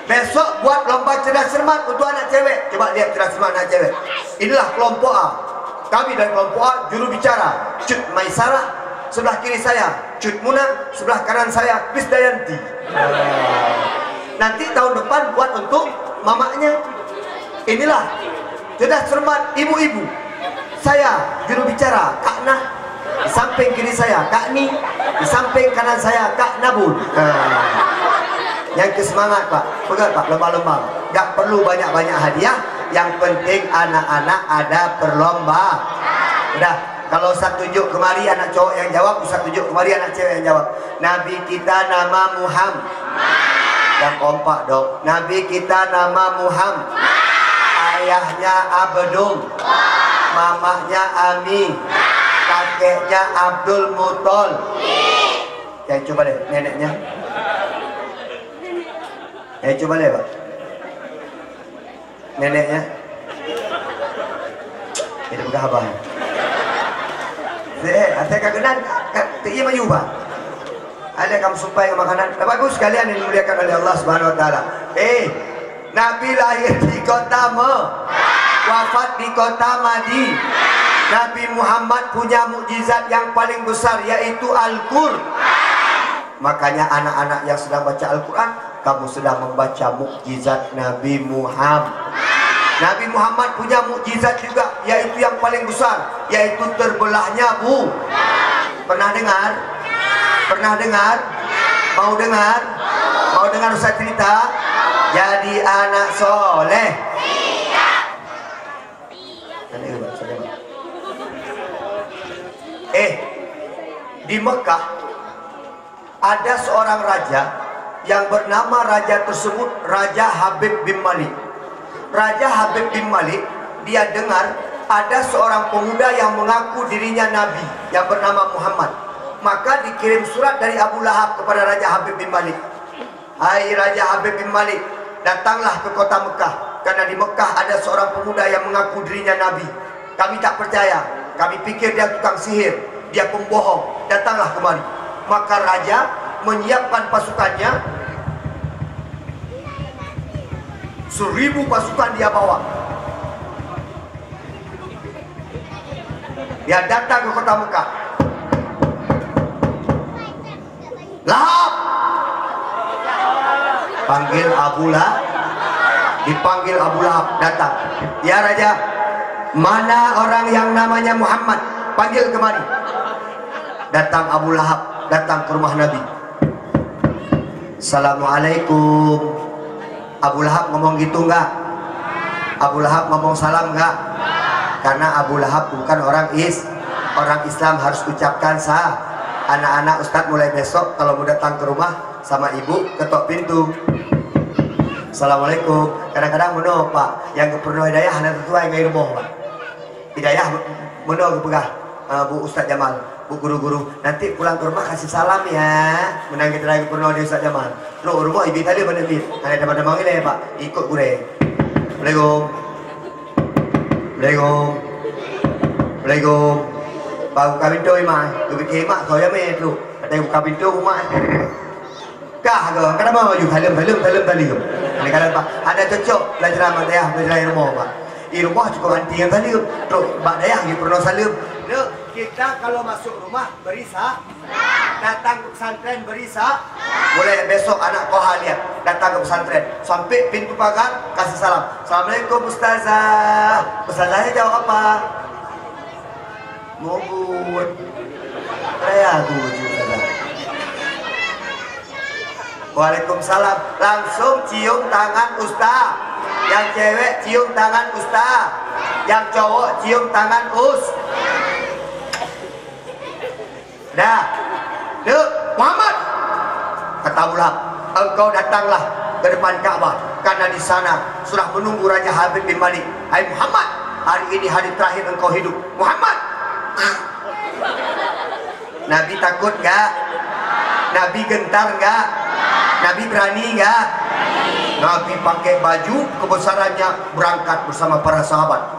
Besok buat lomba cerdas cermat untuk anak cewek. Coba lihat cerdas cermat anak cewek. Inilah kelompok A. Kami dari kelompok A juru bicara Cut Maisarah, sebelah kiri saya Cut Muna, sebelah kanan saya Krisdayanti. Nanti tahun depan buat untuk mamanya. Inilah cerdas cermat ibu-ibu. Saya juru bicara Kak Nah, di samping kiri saya Kak Ni, di samping kanan saya Kak Nabul. Yang kesemangat Pak, pegat Pak lomba-lomba. Gak perlu banyak-banyak hadiah, yang penting anak-anak ada berlomba. Udah, kalau Ustaz tunjuk kemari anak cowok yang jawab, Ustaz tunjuk kemari anak cewek yang jawab. Nabi kita nama Muhammad. Yang kompak dong. Nabi kita nama Muhammad. Ayahnya Abdul. Mamahnya Ami. Kakeknya Abdul Mutol. Ya coba deh neneknya. Coba deh Pak. Neneknya. Ini bukan abang. Saya kagetan. Iya mayu Pak. Ada kamu sumpah yang makanan. Bagus sekalian yang dimuliakan oleh Allah Subhanahu Wa Taala. Nabi lahir di kota wafat di kota Madi. Nabi Muhammad punya mukjizat yang paling besar, yaitu Al-Qur'an. Makanya anak-anak yang sedang baca Al-Quran, kamu sedang membaca mukjizat Nabi Muhammad. Nabi Muhammad punya mukjizat juga, yaitu yang paling besar, yaitu terbelahnya bu. Pernah dengar? Pernah dengar? Mau dengar? Mau dengar Ustaz cerita? Jadi anak soleh. Di Mekah ada seorang raja yang bernama raja tersebut Raja Habib bin Malik. Raja Habib bin Malik, dia dengar ada seorang pemuda yang mengaku dirinya nabi yang bernama Muhammad. Maka dikirim surat dari Abu Lahab kepada Raja Habib bin Malik. Hai Raja Habib bin Malik, datanglah ke kota Mekah, karena di Mekah ada seorang pemuda yang mengaku dirinya nabi. Kami tak percaya, kami pikir dia tukang sihir, dia pembohong. Datanglah kemari. Maka raja menyiapkan pasukannya, 1000 pasukan dia bawa. Dia datang ke kota Mekah. Lahab, panggil Abu Lahab. Dipanggil Abu Lahab, datang. Ya raja, mana orang yang namanya Muhammad? Panggil kemari. Datang Abu Lahab, datang ke rumah Nabi. Assalamualaikum. Abu Lahab ngomong gitu enggak? Abu Lahab ngomong salam enggak? Karena Abu Lahab bukan orang Islam, harus ucapkan sah. Anak-anak Ustadz mulai besok kalau mau datang ke rumah sama ibu, ketok pintu. Assalamualaikum. Kadang-kadang meno Pak, yang keperluan hidayah anak tua yang rumah Pak. Hidayah meno kepegah Bu Ustadz Jamal. Bu guru-guru, nanti pulang ke rumah kasih salam ya. Menang kita lagi pernah di Ustaz Jamal. Terus rumah ibu tadi mana ibu? Ada teman-teman ini Pak, ikut gue. Assalamualaikum. Assalamualaikum. Assalamualaikum. Baru buka pintu mak, gue bikin mak kau ya me tu. Kata buka pintu mak. Kah ke? Kenapa maju halim. Ini kalian Pak, ada cocok pelajaran madayah belajar rumah Pak. Di rumah cukup anti yang tadi terus Pak Dayah di pernah salim. Kita kalau masuk rumah berisa, datang ke pesantren berisa. Mulai besok anak Koha lihat datang ke pesantren sampai pintu pagar kasih salam. Assalamualaikum Ustazah. Ustazahnya jawab apa? Mohon. Saya aku Ustazah. Waalaikumsalam. Langsung cium tangan Ustaz. Yang cewek cium tangan Ustaz. Yang cowok cium tangan Dah. Muhammad. Kata Ulab, engkau datanglah ke depan Ka'bah karena di sana sudah menunggu Raja Habib bin Malik. Hai Muhammad, hari ini hari terakhir engkau hidup. Muhammad. Nabi takut enggak? Nabi gentar enggak? Nabi berani enggak? Nabi pakai baju kebesarannya berangkat bersama para sahabat.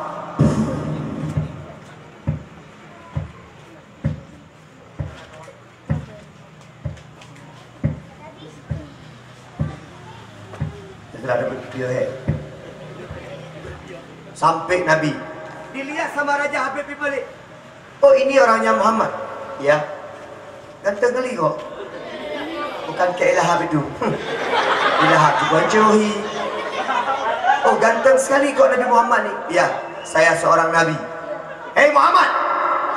Sampai Nabi dilihat sama Raja Habib bin Malik. Oh ini orangnya Muhammad. Ya. Ganteng kali kok. Bukan ke Ilham itu. Ilham dibancuhi. Oh ganteng sekali kok Nabi Muhammad ni. Ya, saya seorang Nabi. Hei Muhammad,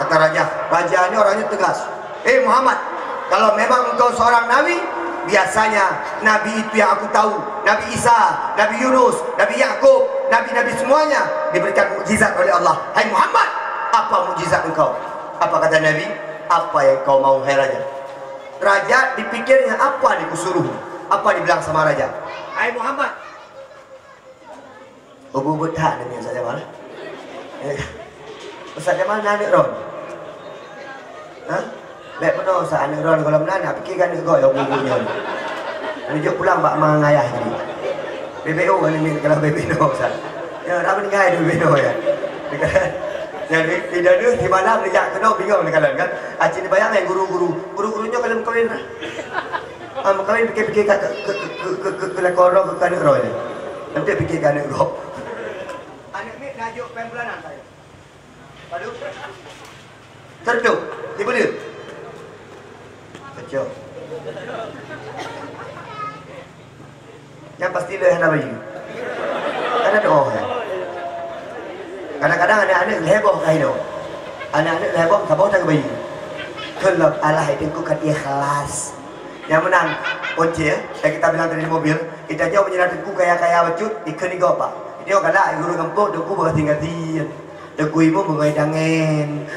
kata Raja. Raja ini orangnya tegas. Hei Muhammad, kalau memang engkau seorang Nabi, biasanya Nabi itu yang aku tahu, Nabi Isa, Nabi Yunus, Nabi Yakub, Nabi-Nabi semuanya diberikan mukjizat oleh Allah. Hai Muhammad, apa mukjizat engkau? Apa kata Nabi? Apa yang kau mau, hai Raja? Raja dipikirnya apa dikusuruh? Apa dibilang sama Raja? Hai Muhammad. Ubud tak Nabi Ustaz Jamal? Ustaz Jamal nak ron? Hah? Baik benar Ustaz anak ron kalau benar nak fikirkan juga yang bubunya. Tunjuk pulang bak mang ayah ni. BBO kan ni kalau BBO Ustaz. Ya dah meninggal tu BBO ya. Jadi tidak ada di mana dia kena bingung ni kalian kan. Acik bayang yang guru-gurunya kalian kawin. Kawin fikir-fikir ke korong ke kanak roh ni. Nanti fikir kanak roh. Anak ni najuk pembulanan saya. Padu. Tertuk, tiba dia. Kacau. Yang pasti lah nak bagi. Ada doa ya. Kadang-kadang anak-anak heboh kah itu. Anak-anak heboh tak boleh tak bagi. Kelab Allah itu kan ikhlas. Yang menang kunci ya. Yang kita bilang tadi di mobil, kita jauh menyerat ku kaya-kaya bacut ikan ni kau pak. Dia kata guru kampung deku bertingkat-tingkat. Deku ibu mengaidangin.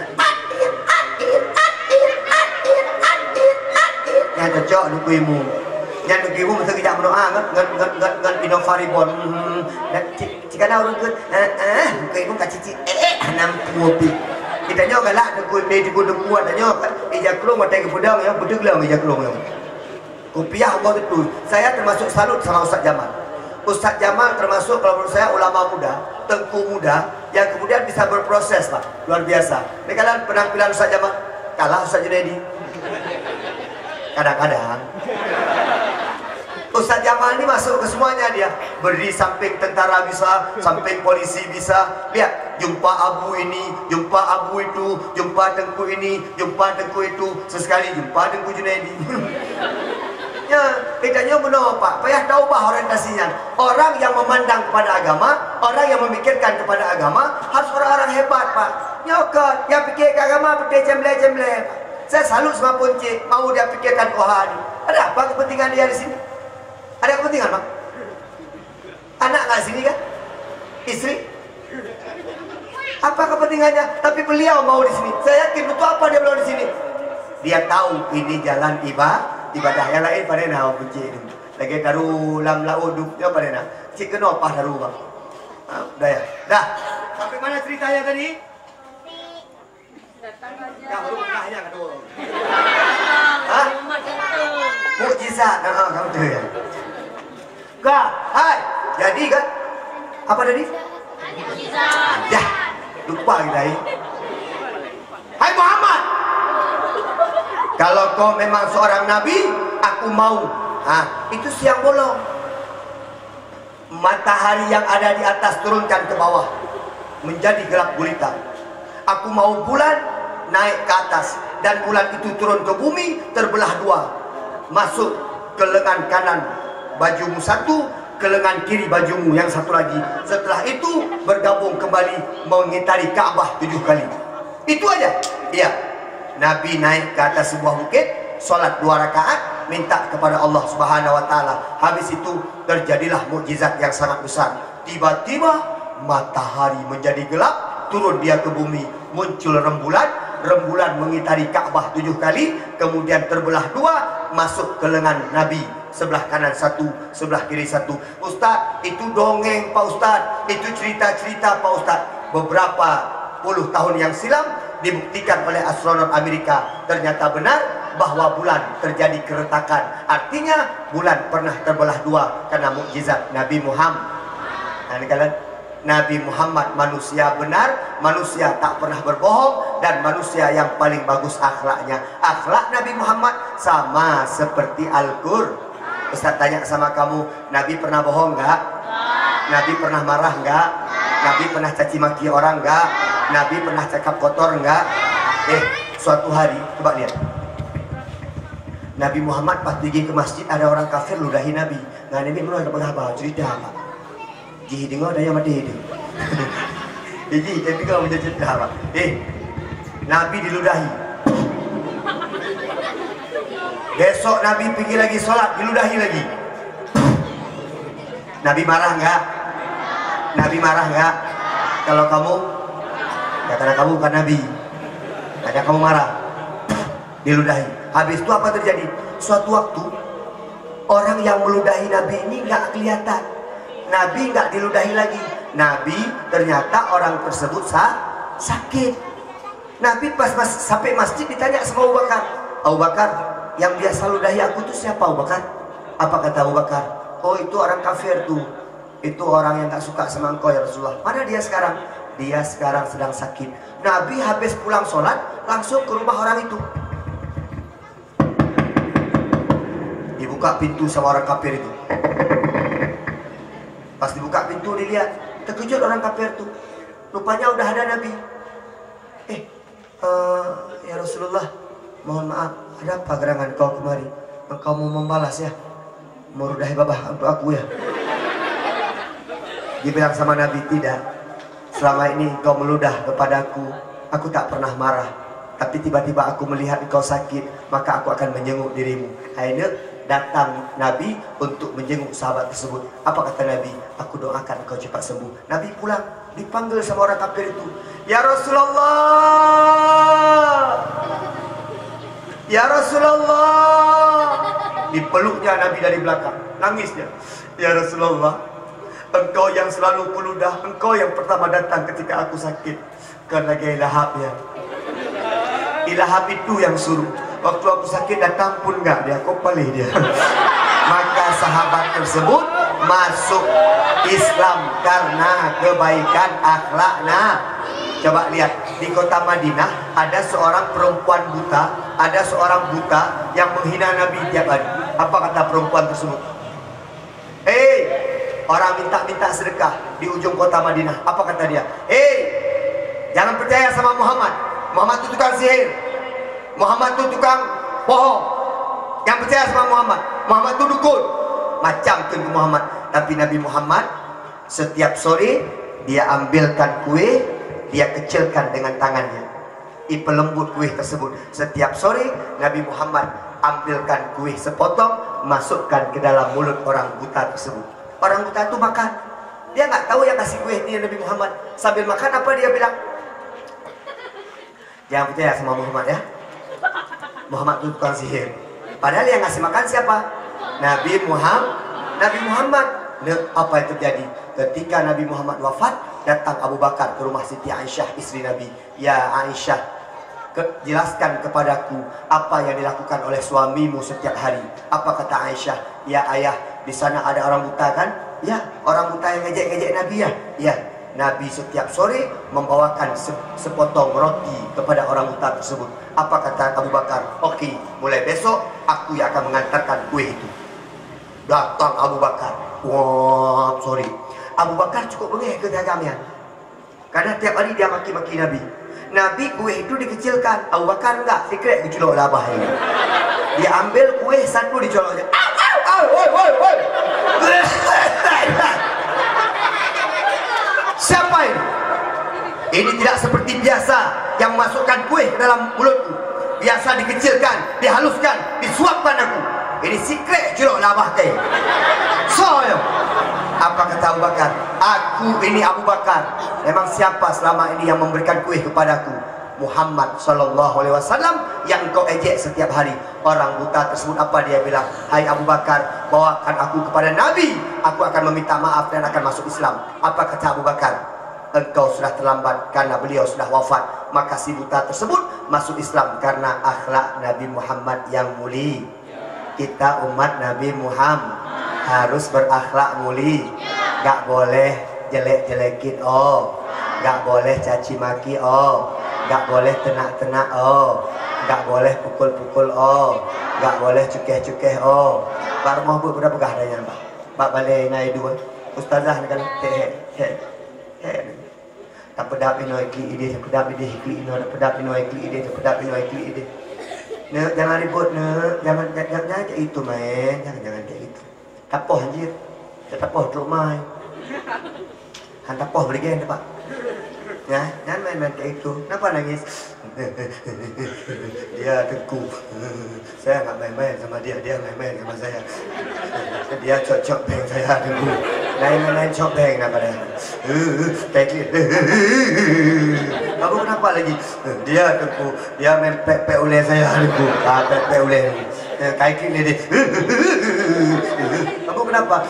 Yang cocok deku ibu. Yang deku ibu mesti kita berdoa ngan pinofaribon. Jika ada orang deku ibu kat cici enam mobil. Kita nyoba lah deku ibu deku ada nyoba. Ijak kelong mata ke pedang ya betul lah ijak kelong. Kopiah buat itu. Saya termasuk salut sama Ustaz Jamal. Ustaz Jamal termasuk kalau menurut saya ulama muda, tengku muda yang kemudian bisa berproses Pak, luar biasa. Ini kalian penampilan Ustaz Jamal kalah Ustaz Junaidi. Kadang-kadang Ustaz Jamal ini masuk ke semuanya dia. Berdiri samping tentara bisa, samping polisi bisa. Lihat, jumpa abu ini, jumpa abu itu, jumpa tengku ini, jumpa tengku itu, sesekali jumpa tengku Junaidi. Ya, kitanya benar Pak, payah tahu bah orientasinya. Orang yang memandang kepada agama, orang yang memikirkan kepada agama, harus orang-orang hebat Pak. Nyokot, yang fikir ke agama, putih jemble-jemble Pak. Saya salut sama Punci, mau dia fikirkan Tuhan. Ada apa kepentingan dia di sini? Ada kepentingan Pak? Anak nggak sini kan? Istri? Apa kepentingannya? Tapi beliau mau di sini. Saya yakin betul apa dia mau di sini. Dia tahu ini jalan ibadah yang lain pada nak Punci itu. Lagi taruh lam lauduk dia pada nak. Cik kena apa taruh Bang? Dah ya. Dah. Sampai mana ceritanya tadi? Kamu rumahnya kedua. Hah? Mukjizat. Kamu tuh ya. Gak, hai. Jadi kan? Apa tadi? Mukjizat. Ya, lupa kita ini. Hai Muhammad. Kalau kau memang seorang nabi, aku mau. Itu siang bolong. Matahari yang ada di atas turunkan ke bawah, menjadi gelap gulita. Aku mau bulan naik ke atas, dan bulan itu turun ke bumi, terbelah dua, masuk ke lengan kanan bajumu satu, ke lengan kiri bajumu yang satu lagi. Setelah itu bergabung kembali mengitari Ka'bah 7 kali. Itu aja. Iya. Nabi naik ke atas sebuah bukit, sholat 2 rakaat, minta kepada Allah Subhanahu wa taala. Habis itu terjadilah mukjizat yang sangat besar. Tiba-tiba matahari menjadi gelap, turun dia ke bumi, muncul rembulan, rembulan mengitari Ka'bah 7 kali, kemudian terbelah 2, masuk ke lengan Nabi, sebelah kanan satu, sebelah kiri satu. Ustaz, itu dongeng Pak Ustaz, itu cerita-cerita Pak Ustaz. Beberapa puluh tahun yang silam dibuktikan oleh astronom Amerika, ternyata benar bahwa bulan terjadi keretakan. Artinya bulan pernah terbelah 2 karena mukjizat Nabi Muhammad. Nah, ini kalian, Nabi Muhammad manusia benar, manusia tak pernah berbohong, dan manusia yang paling bagus akhlaknya. Akhlak Nabi Muhammad sama seperti Al-Qur'an. Ustaz tanya sama kamu, Nabi pernah bohong enggak? Nabi pernah marah enggak? Nabi pernah caci maki orang enggak? Nabi pernah cakap kotor enggak? Suatu hari, coba lihat, Nabi Muhammad pas pergi ke masjid, ada orang kafir ludahi Nabi. Nah, Nabi mulai apa cerita apa? Ji dengar ada yang mati itu. Ji, tapi kau punya cerita apa? Nabi diludahi. Besok Nabi pergi lagi sholat, diludahi lagi. Nabi marah enggak? Nabi marah enggak? Kalau kamu, ya karena kamu bukan Nabi, ada kamu marah, diludahi. Habis itu apa terjadi? Suatu waktu orang yang meludahi Nabi ini nggak kelihatan. Nabi nggak diludahi lagi. Nabi ternyata orang tersebut sakit. Nabi pas sampai masjid ditanya sama Abu Bakar, Abu Bakar, yang biasa ludahi aku tuh siapa Abu Bakar? Apa kata Abu Bakar? Oh, itu orang kafir tuh. Itu orang yang nggak suka sama engkau ya Rasulullah. Mana dia sekarang? Dia sekarang sedang sakit. Nabi habis pulang sholat langsung ke rumah orang itu. Dibuka pintu sama orang kafir itu. Pas dibuka pintu dilihat, terkejut orang kafir itu. Rupanya udah ada Nabi. Ya Rasulullah, mohon maaf, ada apa gerangan kau kemari? Engkau mau membalas ya? Mau rudahi babah untuk aku ya? Dia bilang sama Nabi, tidak. Selama ini kau meludah kepadaku, aku tak pernah marah. Tapi tiba-tiba aku melihat engkau sakit, maka aku akan menjenguk dirimu. Akhirnya datang Nabi untuk menjenguk sahabat tersebut. Apa kata Nabi? Aku doakan engkau cepat sembuh. Nabi pulang, dipanggil sama orang kafir itu. Ya Rasulullah, ya Rasulullah. Dipeluknya Nabi dari belakang, nangisnya. Ya Rasulullah, engkau yang selalu peludah, engkau yang pertama datang ketika aku sakit. Karena gaya Lahab ya. Ilahab itu yang suruh. Waktu aku sakit datang pun enggak, dia kopalih dia. Maka sahabat tersebut masuk Islam karena kebaikan akhlaknya. Coba lihat, di kota Madinah ada seorang perempuan buta, ada seorang buta yang menghina Nabi tiap hari. Apa kata perempuan tersebut? Orang minta sedekah di ujung kota Madinah. Apa kata dia? Jangan percaya sama Muhammad. Muhammad itu tukang sihir. Muhammad itu tukang bohong. Yang percaya sama Muhammad, Muhammad itu dukun. Macam tu Muhammad. Tapi Nabi Muhammad setiap sore dia ambilkan kue, dia kecilkan dengan tangannya. Pelembut kue tersebut. Setiap sore Nabi Muhammad ambilkan kue sepotong, masukkan ke dalam mulut orang buta tersebut. Orang buta itu makan. Dia nggak tahu yang kasih kue ini Nabi Muhammad. Sambil makan apa dia bilang? Jangan percaya sama Muhammad ya. Muhammad itu tukang sihir. Padahal yang ngasih makan siapa? Nabi Muhammad. Nabi Muhammad. Apa yang terjadi? Ketika Nabi Muhammad wafat, datang Abu Bakar ke rumah Siti Aisyah, istri Nabi. Ya Aisyah, jelaskan kepadaku apa yang dilakukan oleh suamimu setiap hari. Apa kata Aisyah? Ya ayah, di sana ada orang buta kan? Ya, orang buta yang ngejek-ngejek Nabi ya. Ya, Nabi setiap sore membawakan sepotong roti kepada orang buta tersebut. Apa kata Abu Bakar? Okey, mulai besok aku yang akan mengantarkan kue itu. Datang Abu Bakar. Wah, sorry. Abu Bakar cukup bengih keagamian. Karena tiap hari dia maki-maki Nabi. Nabi kue itu dikecilkan, Abu Bakar enggak, secret dicolok labah ini. Dia ambil kue satu dicolok aja. Siapa ini? Ini tidak seperti biasa yang memasukkan kue ke dalam mulutku. Biasa dikecilkan, dihaluskan, disuapkan aku. Ini secret colok labah teh. So, apa kata Abu Bakar? Aku ini Abu Bakar. Memang siapa selama ini yang memberikan kue kepadaku? Muhammad sallallahu alaihi wasallam yang kau ejek setiap hari. Orang buta tersebut apa dia bilang? Hai Abu Bakar, bawakan aku kepada Nabi. Aku akan meminta maaf dan akan masuk Islam. Apa kata Abu Bakar? Engkau sudah terlambat karena beliau sudah wafat. Maka si buta tersebut masuk Islam karena akhlak Nabi Muhammad yang mulia. Kita umat Nabi Muhammad harus berakhlak mulia. Gak boleh jelek-jelekin gak boleh caci maki gak boleh tenak-tenak gak boleh pukul-pukul gak boleh cukeh-cukeh Pak rumah bu berapa adanya Pak? Pak balik naik dua Ustazah ni kan tak pedap ino ikli ide, tak pedap ide ikli ino, tak pedap ino ikli ide, tak pedap ino ikli ide. Nek jangan ribut nek, jangan kayak itu main, jangan kayak itu. Tapoh anjir. Tapoh truk mai. Han tapoh beli gen Pak. Ya, jangan main-main kayak itu. Kenapa nangis? Dia teguh. Saya enggak main-main sama dia, dia main-main sama saya. Dia cocok beng saya teguh. Main-main cocok beng apa dia? Kayak gitu. Kamu kenapa lagi? Dia teguh. Dia main pek-pek oleh saya teguh. Pek-pek oleh. Kayak gini dia. Kamu kenapa?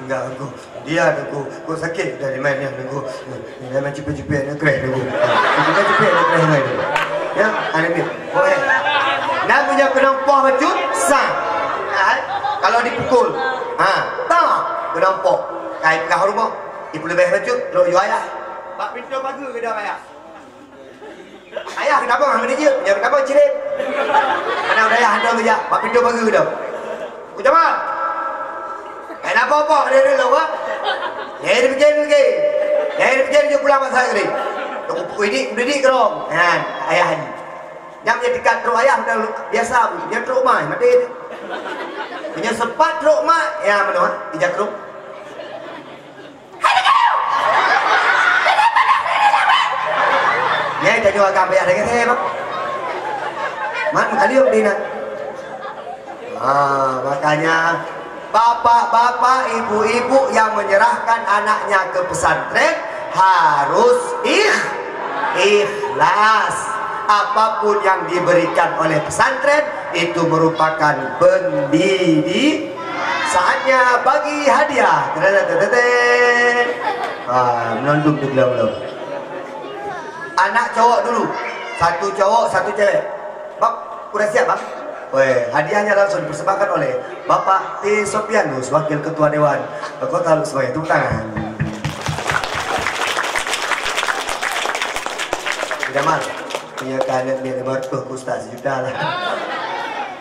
Enggak aku. Dia aku sakit dari mainnya aku. Dia main cepet-cepet nak crash aku. Dia cepet nak crash lagi. Ya, ada ni. Boleh. Nak punya penampak bacut sah. Kalau dipukul. Tak penampak. Kai kah rumah. Ibu lebih bacut, lo yo ayah. Pak pintu pagar ke dah ayah. Ayah kenapa hang dia? Ya kenapa cirit? Mana udah ayah hendak kerja. Pak pintu pagar dah. Ku Jamal. Kenapa dia dulu ah? Dia berjalan lagi. Dia berjalan dia pulang masa lagi. Ini udah di kerong. Kan ayah ni. Yang dia dekat truk ayah dah biasa dia truk mai mati. Punya sempat truk mak ya mana ijak truk. Ya kita jual gambar ada ke apa? Mak kali dia nak. Makanya bapak-bapak, ibu-ibu yang menyerahkan anaknya ke pesantren harus ikhlas. Apapun yang diberikan oleh pesantren itu merupakan pendidik. Saatnya bagi hadiah. Menunduk tu belum. Anak cowok dulu. Satu cowok, satu cewek. Bang, udah siap bang? Weh, hadiahnya langsung dipersembahkan oleh Bapak T. Sopianus, Wakil Ketua Dewan Kota Luksemai. Tepuk tangan. Jamal, punya kanan biar bertuh ke Ustaz sejuta lah.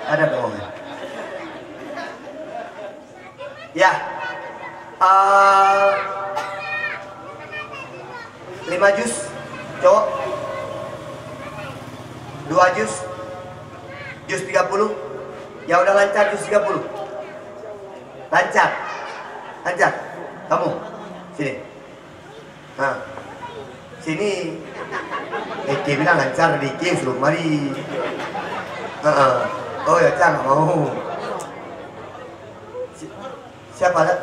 Ada bohong. Ya, 5 juz cowok, 2 juz. Juz 30. Yang udah lancar juz 30. Lancar. Kamu sini. Sini. Eki bilang lancar, Diki suruh mari. Oh ya Cang mau. Siapa tak?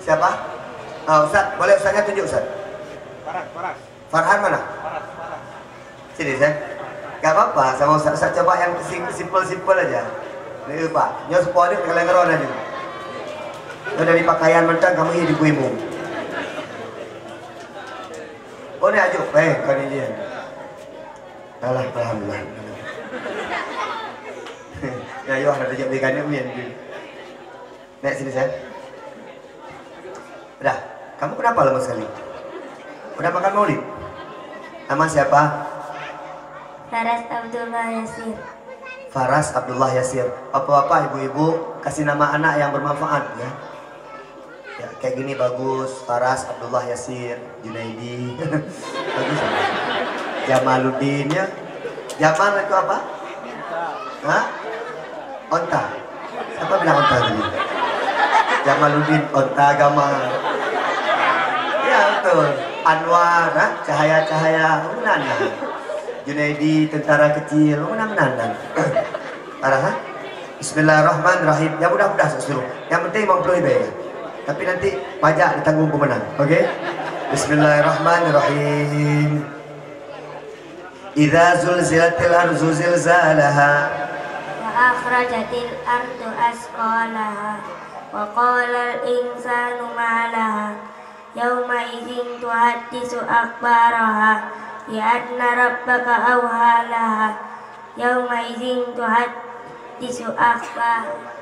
Siapa? Ustaz, boleh Ustaznya tunjuk Ustaz. Farhan mana? Sini saya. Gak apa-apa, sama Ustaz coba yang simple aja. Ini Pak, nyo sepuluh dia kelengeron aja. Nyo dari pakaian mentang kamu hidup kuimu. Oh ni ajuk, baik kau ni dia. Alah, alhamdulillah. Ya, yo ada jam ikannya mian. Nek sini saya. Udah, kamu kenapa lama sekali? Udah makan maulid? Nama siapa? Faras Abdullah Yasir. Faras Abdullah Yasir. Apa-apa ibu-ibu kasih nama anak yang bermanfaat ya. Ya kayak gini bagus. Faras Abdullah Yasir, Junaidi. Bagus. Jamaluddin ya. Jamal itu apa? Hah? Onta. Siapa bilang onta tadi? Jamaluddin, onta Gamal. Ya betul. Anwar, cahaya-cahaya, menandang. Junaidi, tentara kecil, menandang. Parah, ha? Bismillahirrahmanirrahim. Ya mudah-mudah sesuatu. Yang penting memperoleh ya. Tapi nanti pajak ditanggung pemenang, oke? Okay? Bismillahirrahmanirrahim. Idza zulzilatil ardu zilzalaha Wa akhrajatil ardu asqalaha. Wa qala al-insanu ma laha. Yawma idzin tuhaddisu akhbaraha. Ya anna rabbaka awha laha. Yawma idzin tuhaddisu akhbaraha.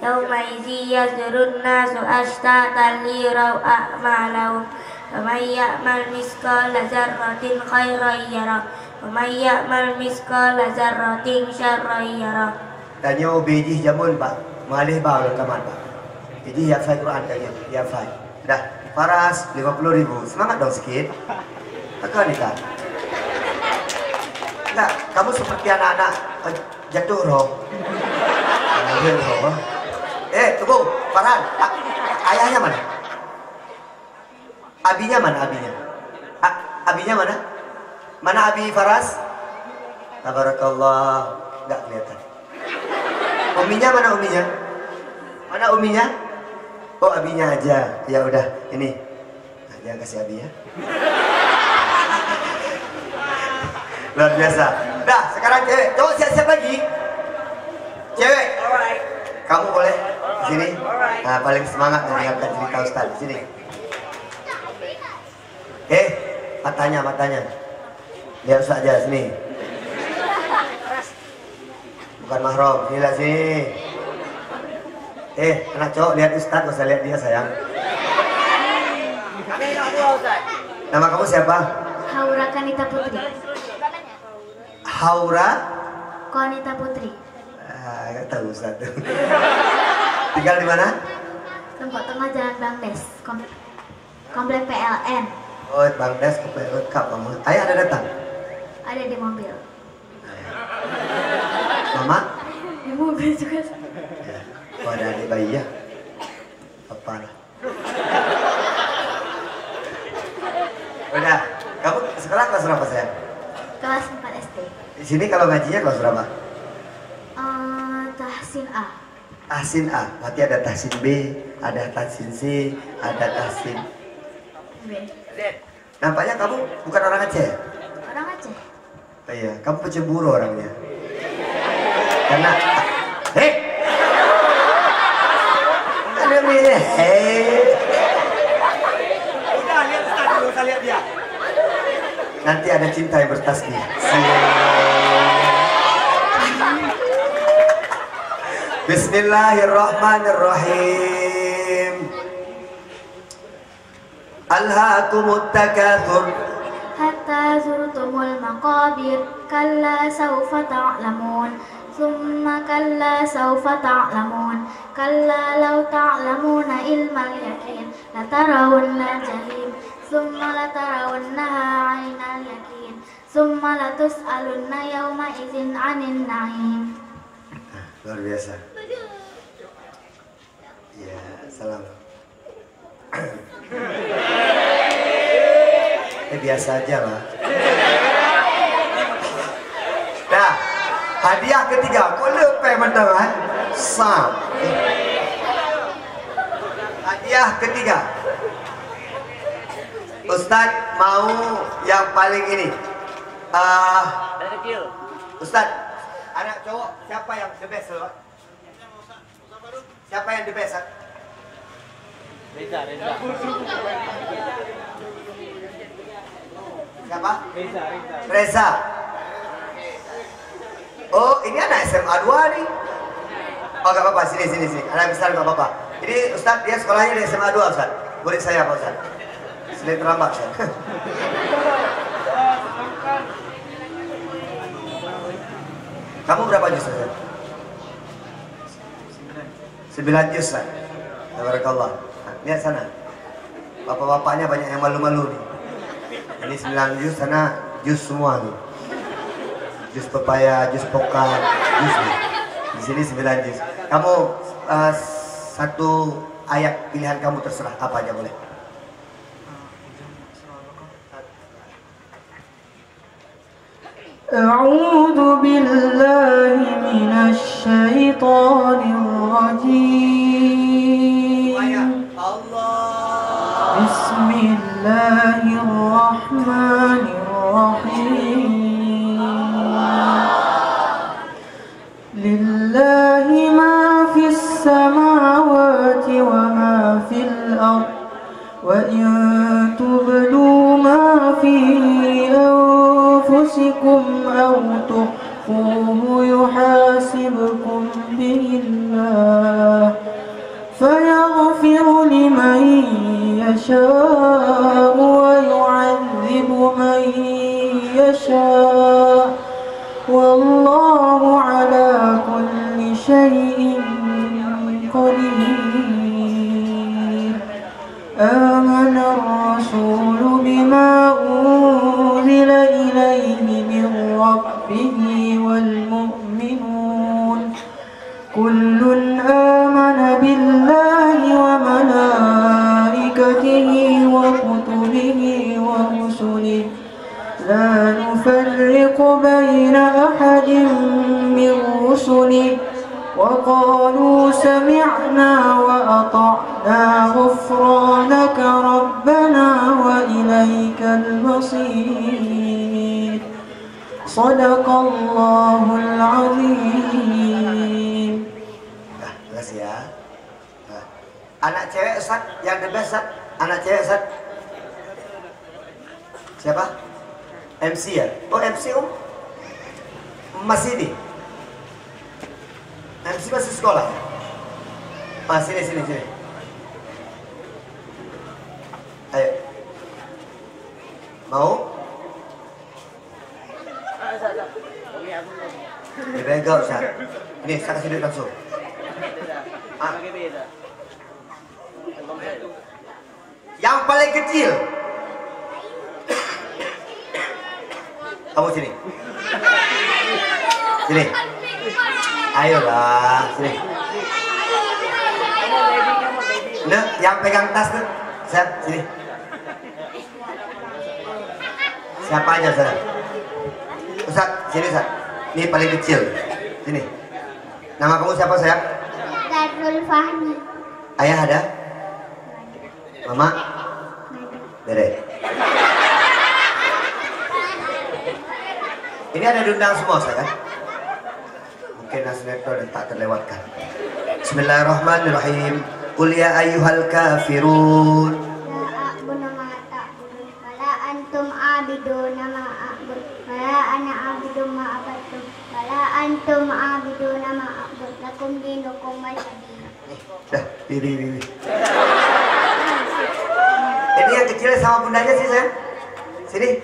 Yawma idzi yazrun nasu ashtatan liraw a'malahum. Faman ya'mal mithqala dzarratin khairan yarah. Waman ya'mal mithqala dzarratin syarran yarah. Tanya biji jamun Pak. Malih bawa kaman Pak. Jadi ya fai Quran kalian, ya fai. Dah, Faras 50.000. Semangat dong sedikit. Tekan nih Kak. Enggak, kamu seperti anak-anak jatuh roh. Tunggu, Farhan. Ayahnya mana? Abinya mana abinya? Abinya mana? Mana abi Faras? Tabarakallah. Enggak kelihatan. Uminya mana uminya? Mana uminya? Oh abinya aja. Ya udah, ini. Nah, jangan kasih abi ya. Luar biasa. Dah, sekarang cewek. Coba siap-siap lagi. Cewek. Kamu boleh di sini. Nah, paling semangat mendengarkan cerita Ustaz di sini. Matanya. Lihat Ustaz aja sini. Bukan mahram, sini lah sini. Anak cowok lihat Ustaz, gak usah lihat dia sayang. Nama kamu siapa? Haura Kanita Putri. Haura Konita Putri. Gak tahu Ustaz. Tinggal di mana? Tengah Jalan Bangdes, Komplek PLN. Oh, Bangdes ke lengkap kamu. Ayah ada datang? Ada di mobil. Mama? Di mobil juga. Ya. Oh, ada adik bayi ya? Apa lah? Udah, kamu sekolah kelas berapa sayang? Kelas 4 SD. Di sini kalau ngajinya kelas berapa? Tahsin A. Tahsin A, berarti ada tahsin B, ada tahsin C, ada tahsin B. Nampaknya kamu bukan orang Aceh? Orang Aceh. Oh iya, kamu pecemburu orangnya. Karena ada mirip. Udah lihat Ustaz dulu, saya lihat dia. Nanti ada cinta yang bertasbih. Bismillahirrahmanirrahim. Alhaakumut takatsur Hatta zurtumul maqabir. Kalla sawfa ta'lamun. Summa kalla sawfa ta'lamun. Kalla law ta'lamuna ilmal yakin. Latarawunna jahim. Summa latarawunnaha 'ainal yakin. Summa latus'alunna yawma idzin 'anil na'im. Luar biasa. Ya, salam. Biasa aja lah. Dah, hadiah ketiga. Kau lepas menang Sam. Hadiah ketiga. Ustaz mau yang paling ini. Ustaz, anak cowok siapa yang the best loh? Siapa yang the best? Reza. Siapa? Reza. Reza. Oh, ini anak SMA 2 nih. Oh, gak apa-apa, sini. Anak besar gak apa-apa. Ini Ustadz, dia sekolahnya di SMA 2, Ustadz. Murid saya, Pak Ustadz. Selain terlambat, Ustadz. Kamu berapa juz, Ustadz? 9 juz, Ustadz. Tabarakallah. Lihat sana. Bapak-bapaknya banyak yang malu-malu nih. Ini 9 juz, sana juz semua tuh. Jus pepaya, jus pokat, jus nih. Di sini 9 jus. Kamu satu ayat pilihan kamu terserah, apa aja boleh. A'udzu billahi minasy syaithanir rajim. Bismillahirrahmanirrahim. Lillahi ma fis samawati wa ma fil ardh wa in tubdu ma fi anfusikum aw tukhfuhu yuhasibkum billah fayaghfiru liman yasha'u wa yu'adzibu man yasha'u wallahu ala kulli syai'in qadir. Amana ar-rasulu bima unzila ilayhi min rabbih wal mu'minun kullun amana billahi wa malaikatihi wa kutubihi wa rusulihi la nufarriqu baina ahadin min rusulihi wa qalu sami'na wa ata'na ghufranaka rabbana wa ilaikal masir. Shadaqallahul azim. Nah, jelas ya. Nah. Anak cewek Ustaz, yang the best Ustaz. Anak cewek Ustaz. Siapa? MC ya? Oh MC masih di? MC masih sekolah? Ah, sini. Ayo. Mau? Dipegang Ustaz. Ini saya kasih duit langsung. Ah. Yang paling kecil. Kamu sini. Sini. Ayolah, sini. Nah, yang pegang tas tuh. Ustaz, sini. Siapa aja, Ustaz? Ustaz, sini, Ustaz. Ini paling kecil. Sini. Nama kamu siapa, sayang? Darul Fahmi. Ayah ada? Mama? Dede. Ini ada diundang semua, Ustaz kan? Mungkin Nasneto dan tak terlewatkan. Bismillahirrahmanirrahim. Qul ya ayyuhal kafirun. La a'budu ma ta'budun wala antum a'biduna ma a'bud wala ana a'budu ma abadtum wala antum a'biduna ma a'bud lakum dinukum waliyadin. Dah, diri. Ini yang kecil sama bundanya sih, sayang. Sini.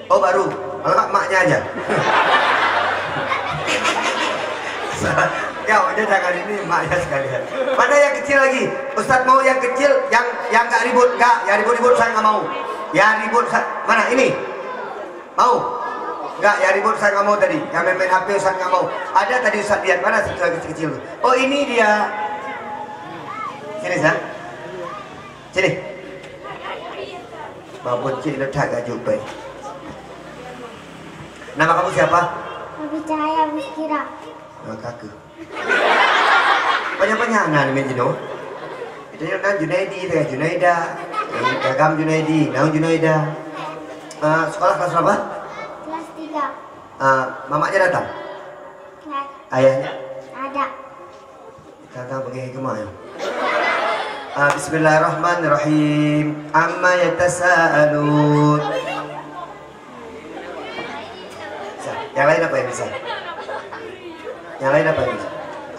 Oh, baru. Kalau nggak maknya aja. Ya udah jangan ini maknya sekalian. Mana yang kecil lagi? Ustadz mau yang kecil, yang nggak ribut, nggak, yang ribut saya nggak mau. Yang ribut mana ini? Mau? Nggak, yang ribut saya nggak mau tadi. Yang main HP Ustadz nggak mau. Ada tadi Ustadz lihat mana satu lagi kecil. Oh ini dia. Sini Ustadz. Sini. Babon cik letak gak jumpa. Nama kamu siapa? Nabi Cahaya Miskira. Kakak. Banyak-banyakan main jino. Itu yang nan Junaidi, Junaida, Gagam Junaidi, Naung Junaida. Sekolah kelas berapa? Kelas 3. Mamanya datang? Kelas Ayahnya? ada. Datang pergi ke mana? Bismillahirrahmanirrahim. Amma yatasaalun. Yang lain apa yang bisa? Yang lain apa yang bisa?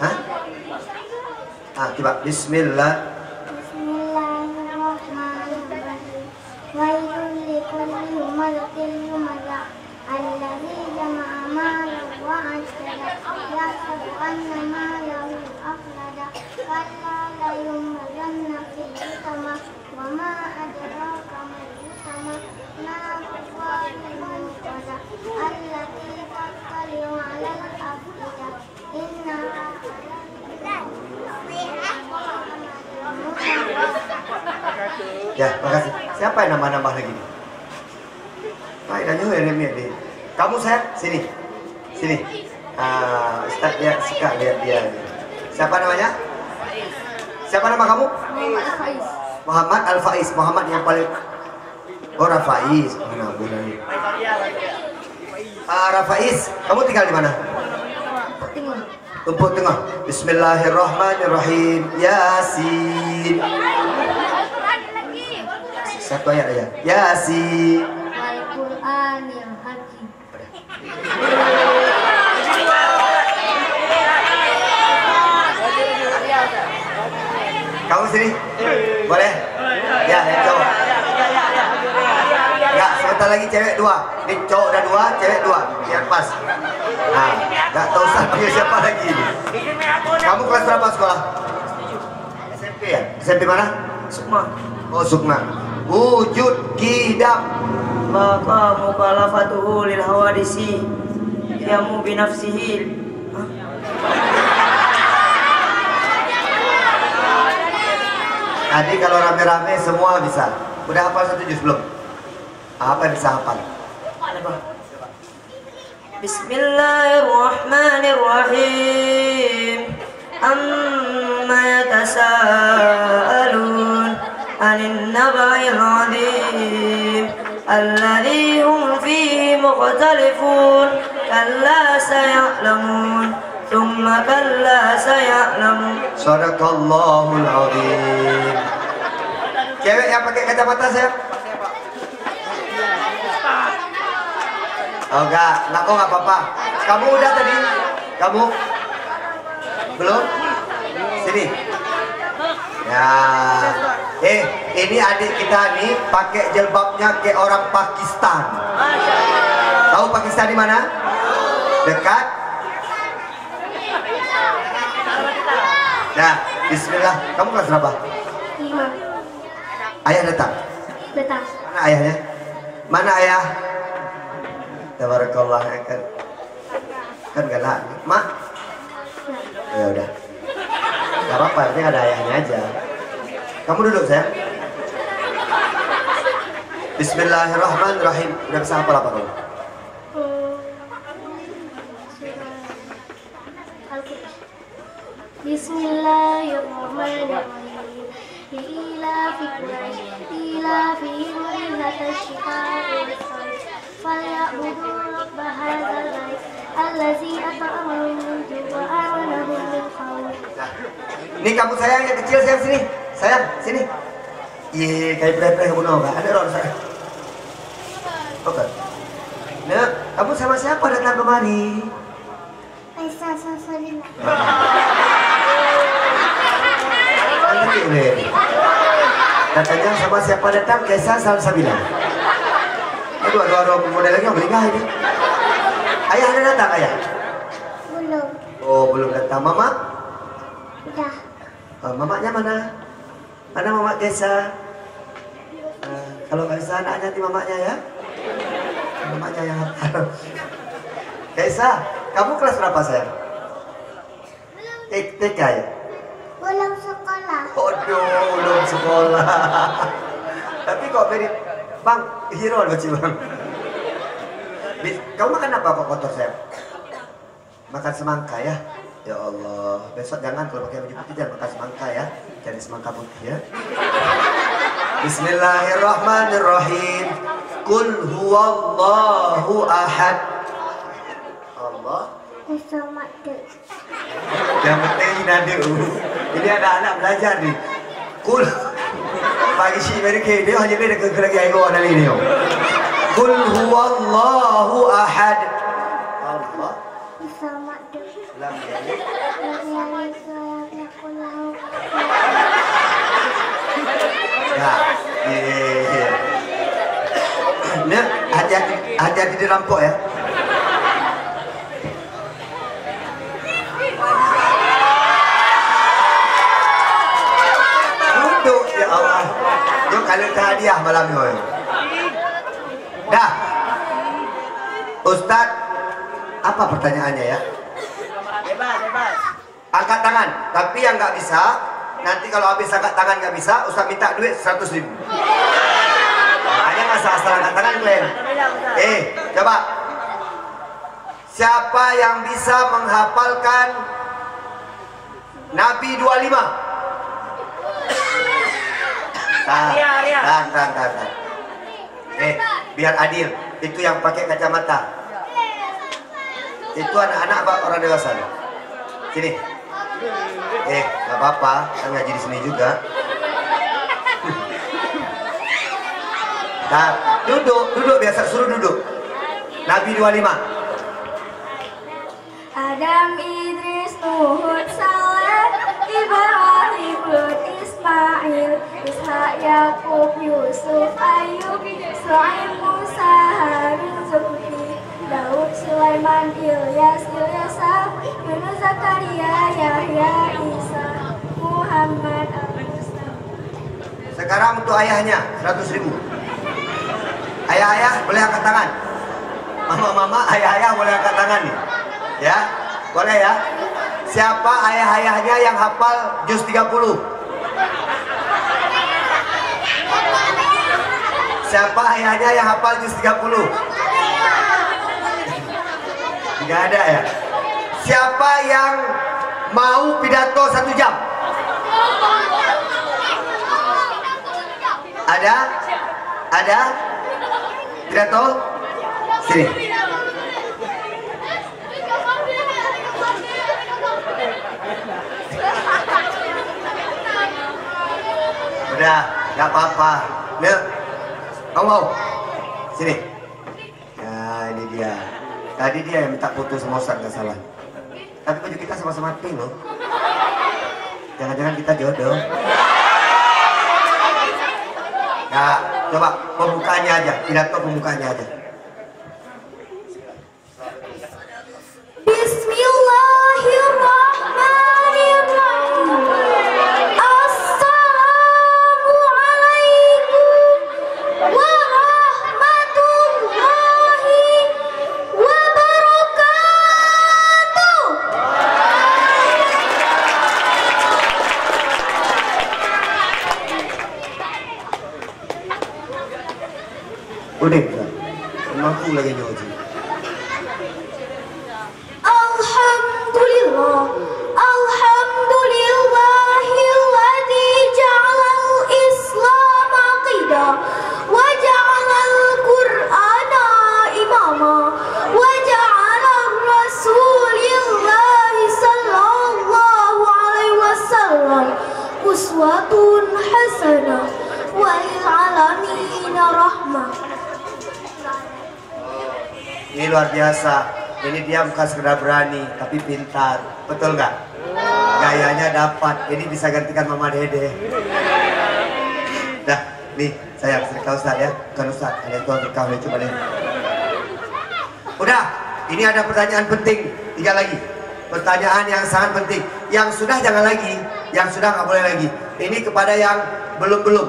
Hah? Coba Bismillah. Bismillahirrahmanirrahim. Wailul likulli humazatil lumazah alladzi jama'a malan wa 'addada yahsabu anna malahu akhlada kalla la yumazanna fil hutama wa ma adraka mal hutama narun muqada allati tattali'u 'alal afida innaha Ya, makasih. Siapa yang nambah-nambah lagi nih? Faedahnya ya. Kamu saya sini. Sini. Ustaz dia suka lihat dia. Siapa namanya? Siapa nama kamu? Muhammad Al-Faiz. Muhammad yang paling Rafaiz. Mana benar ini? Rafaiz, kamu tinggal di mana? Tumpuk Tengah. Bismillahirrahmanirrahim. Yasin. Satu ayat aja. Yasin. Al-Qur'anil Hakim. Kamu sini? Boleh? Ya, cowok. Ya, sebentar lagi cewek 2. Ini cowok udah 2, cewek 2. Biar pas. Nah, gak tahu siapa lagi ini. Kamu kelas berapa sekolah? SMP ya? SMP mana? Sukma. Oh, Sukma. Wujud kidam. Maka mukhalafatuhu lil hawadisi yamu binafsihi. Tadi kalau rame-rame semua bisa. Udah hafal 1 juz belum? Apa yang bisa hafal? Bismillahirrahmanirrahim. Amma yatasaalun 'anil naba'il 'adzim alladzi hum fihi mukhtalifun kalla saya'lamun thumma kalla saya'lamun. Shadaqallahul azim. Cewek yang pakai kacamata saya? Oh enggak, nggak apa-apa. Kamu udah tadi? Kamu? Belum? Sini. Ya. Ini adik kita nih pakai jilbabnya kayak orang Pakistan. Tahu Pakistan di mana? Dekat. Nah, bismillah. Kamu kelas berapa? 5. Ayah datang. Mana ayahnya? Mana ayah? Tabarakallah, kan galak. Mak? Ya udah. Gak apa-apa, artinya ada ayahnya aja. Kamu duduk sayang. Bismillahirrahmanirrahim. Udah bisa hafal apa kamu? Bismillahirrahmanirrahim. Ila fi Quraish, ila fi rihlatash shita'i was-sayf. Falyabudu rabb hadzal bait allazi at'amahum min ju' wa amanahum min khawf. Ini kamu sayang yang kecil, sayang sini. Sayang, sini. Iya, kayak berat-berat kamu nggak? Ada orang saya. Oke. Nah, kamu sama siapa datang kemari? Aisyah Sasalina. Katanya sama siapa datang? Kaisa Salsabila. Aduh, modelnya meninggal ini. Ayah ada datang, ayah? Belum. Oh, belum datang. Mama? Udah. Mamanya mana? Mana mama Kaisa? Kalau nggak bisa anaknya nanti mamanya ya. Mamanya yang hafal. Kaisa, kamu kelas berapa sayang? TK ya? Belum sekolah. Aduh, belum sekolah. Tapi kok mirip Bang, hero lucu bang. Kamu makan apa kok kotor sayang? Makan semangka ya? Ya Allah, besok jangan kalau pakai baju putih jangan makan semangka ya. Cari semangka putih ya. Bismillahirrahmanirrahim. Qul huwallahu ahad. Allah. Sama dek. Yang penting nade. Ini ada anak belajar nih. Qul pagi si mereka dia hanya beda ke lagi ayo ada ini. Qul huwallahu ahad. Ya, iya. Nah, hati-hati dirampok ya. Duduk ya Allah. Yuk kalian ke hadiah malam ini. Dah. Ustaz, apa pertanyaannya ya? Bebas. Angkat tangan, tapi yang nggak bisa, nanti kalau habis angkat tangan nggak bisa, Ustaz minta duit 100.000. Hanya masalah asal angkat tangan kalian. Coba. Siapa yang bisa menghafalkan Nabi 25? Tahan. Biar adil. Itu yang pakai kacamata. Itu anak-anak apa orang dewasa? Sini. Gak apa-apa, kan ngaji di sini juga. Nah, duduk biasa, suruh duduk. Nabi 25. Adam, Idris, Nuh, Saleh, Ibrahim, Lut, Ismail, Ishak, Yakub, Yusuf, Ayub, Shu'aib, Musa, Harun, Zulkifli, Daud, Sulaiman, Ilyas, Ilyasa, Yunus, Zakaria, Yahya, Isa, Muhammad, Al-Musa. Sekarang untuk ayahnya 100.000. Ayah-ayah boleh angkat tangan. Mama-mama, ayah-ayah boleh angkat tangan nih. Ya, boleh ya. Siapa ayah-ayahnya yang hafal juz 30? Siapa ayahnya yang hafal juz 30? Tidak ada ya. Siapa yang mau pidato 1 jam? Ada? Pidato? Sini. Udah, gak apa-apa. Nih, kamu mau? Sini. Nah, ini dia. Tadi dia yang minta foto sama Ustaz, gak salah. Tapi baju kita sama-sama pink loh. Jangan-jangan kita jodoh. Nah, coba pembukaannya aja. Pidato pembukaannya aja. Udah, mampu lagi nyoji. Alhamdulillahilladzi ja'alal Islam aqidah wa ja'alal Qur'ana imama wa ja'alal Rasulillahi sallallahu alaihi wasallam uswatun hasanah wa lil alamin rahmah. Ini luar biasa. Ini dia bukan sekedar berani, tapi pintar. Betul nggak? Gayanya dapat. Ini bisa gantikan Mama Dede. Dah, nih saya serika Ustaz ya. Bukan Ustaz, ada tuan rekam ya, coba deh. Udah, ini ada pertanyaan penting. 3 lagi. Pertanyaan yang sangat penting. Yang sudah jangan lagi, yang sudah nggak boleh lagi. Ini kepada yang belum.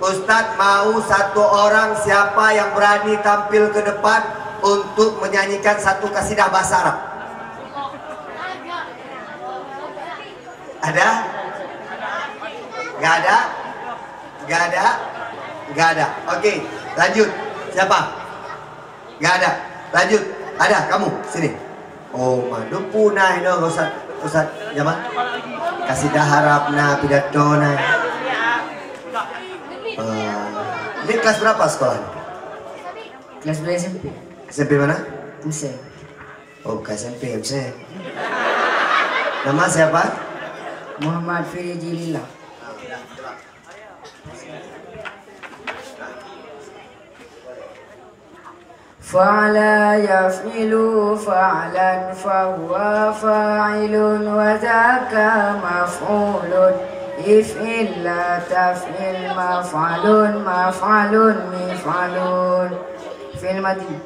Ustadz mau 1 orang siapa yang berani tampil ke depan untuk menyanyikan 1 kasidah bahasa Arab. Ada? Gak ada? Gak ada? Gak ada. Oke, lanjut. Siapa? Gak ada. Lanjut. Ada, kamu sini. Oh, madu punah dong Ustaz. Siapa? Kasidah harapna pidatona. Ini kelas berapa sekolah? Kelas 2 SMP. SMP mana? MC. Oh, bukan SMP, MC. Nama siapa? Muhammad Firijilillah. فعلا يفعل فعلا فهو فاعل وذاك مفعول افعل لا تفعل مفعل مفعل مفعلون في المدين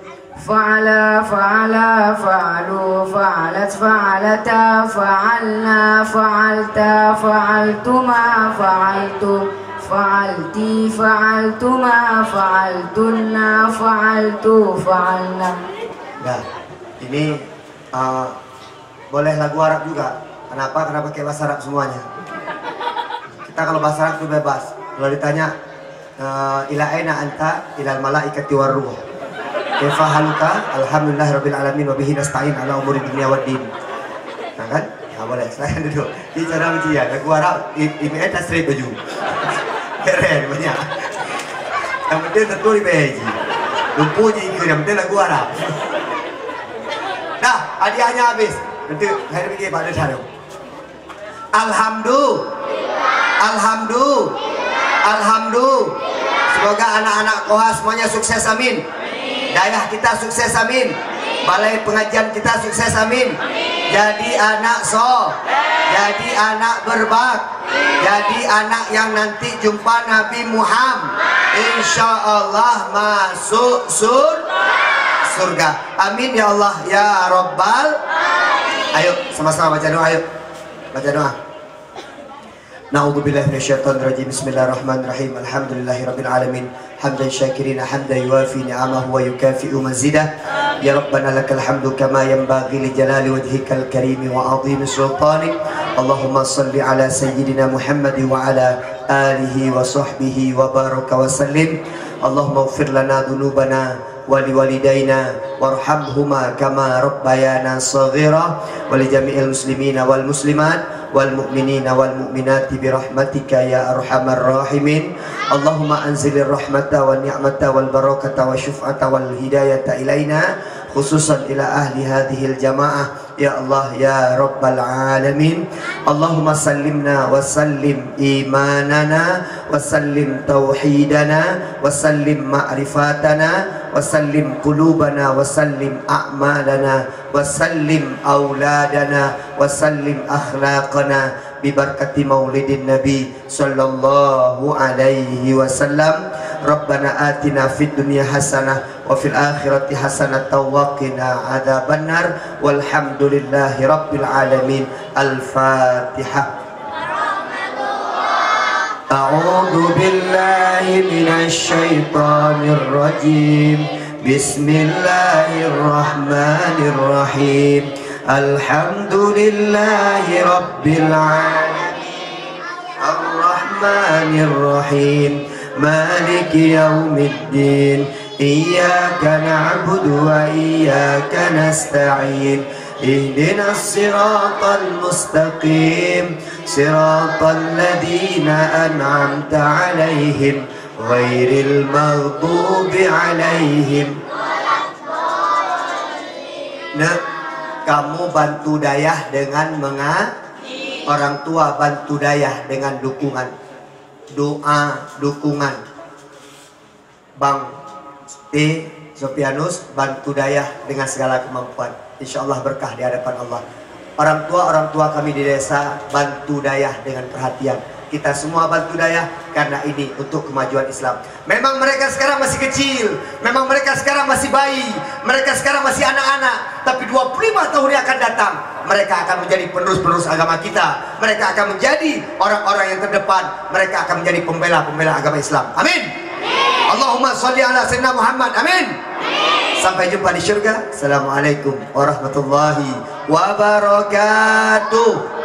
فعل فعل فعلوا فعلت فعلتا فعلنا فعلت فعلتما فعلتم فعلتي فعلتما فعلتنا فعلtu فعلنا. Nah, ini boleh lagu Arab juga. Kenapa? Karena pakai bahasa Arab semuanya. Kita kalau bahasa Arab itu bebas. Kalau ditanya ila aina anta ilal malaikati warruh. Kaifa haluka? Alhamdulillahirabbil alamin wa bihi nasta'in ala umuri dunya waddin. Nah kan? Ya boleh. Saya duduk. Ini cara ujian lagu Arab ini ada straight baju. Keren banyak. Yang penting tentu di beji. Lumpunya itu yang penting lagu Arab. Nah, hadiahnya habis. Nanti saya pergi pada sana. Alhamdulillah. Semoga anak-anak Koha semuanya sukses, amin. Daerah kita sukses, amin. Balai pengajian kita sukses, amin. Jadi anak jadi anak berbak, jadi anak yang nanti jumpa Nabi Muhammad, insya Allah masuk surga, amin ya Allah ya Rabbal. Ayo sama-sama baca doa, ayo baca doa. Na'udzubillahi minasyaitonirrajim. Bismillahirrahmanirrahim. Alhamdulillahirabbil alamin. Hamdan syakirina hamdan yuwafi ni'amahu wa yukafi'u mazidah. Ya Rabbana lakal hamdu kama yanbaghi li jalali wajhikal karim wa 'azimi sultanik. Allahumma shalli ala sayyidina Muhammad wa ala alihi wa sahbihi wa baraka wa sallim. Allahumma ighfir lana dhunubana wa liwalidayna warhamhuma kama rabbayana shaghira wa li jami'il muslimina wal muslimat wal mu'minina wal mu'minati bi rahmatika ya arhamar rahimin. Allahumma anzilir rahmata wan ni'mata wal barakata wa syuf'ata wal hidayata ilaina khususan ila ahli hadhil jamaah ya Allah ya rabbal alamin. Allahumma sallimna wa sallim imanana wa sallim tauhidana wa sallim ma'rifatana wa sallim qulubana wa sallim a'malana wa sallim auladana wa sallim akhlaqana bi barakati maulidin nabi sallallahu alaihi wasallam. Rabbana atina fid dunya hasanah wa fil akhirati hasanatan wa qina adzabannar walhamdulillahi rabbil alamin. Al-Fatihah. A'udzu billahi minasy syaithanir rajim. Bismillahirrahmanirrahim. Alhamdulillahi rabbil alamin. Ar-Rahmanir Rahim. Maliki yaumiddin. Iyyaka na'budu wa iyyaka nasta'in. Ihdinas siratal mustaqim. Siratal ladzina an'amta 'alaihim ghairil maghdubi 'alaihim. Nah, kamu bantu dayah dengan orang tua bantu dayah dengan dukungan. Doa dukungan. Bang T. Sopianus bantu dayah dengan segala kemampuan. Insya Allah berkah di hadapan Allah. Orang tua kami di desa bantu dayah dengan perhatian. Kita semua bantu dayah karena ini untuk kemajuan Islam. Memang mereka sekarang masih kecil, memang mereka sekarang masih bayi, mereka sekarang masih anak-anak, tapi 25 tahun yang akan datang mereka akan menjadi penerus-penerus agama kita. Mereka akan menjadi orang-orang yang terdepan. Mereka akan menjadi pembela-pembela agama Islam. Amin. Allahumma sholli ala sayyidina Muhammad. Amin. Sampai jumpa di syurga. Assalamualaikum warahmatullahi wabarakatuh.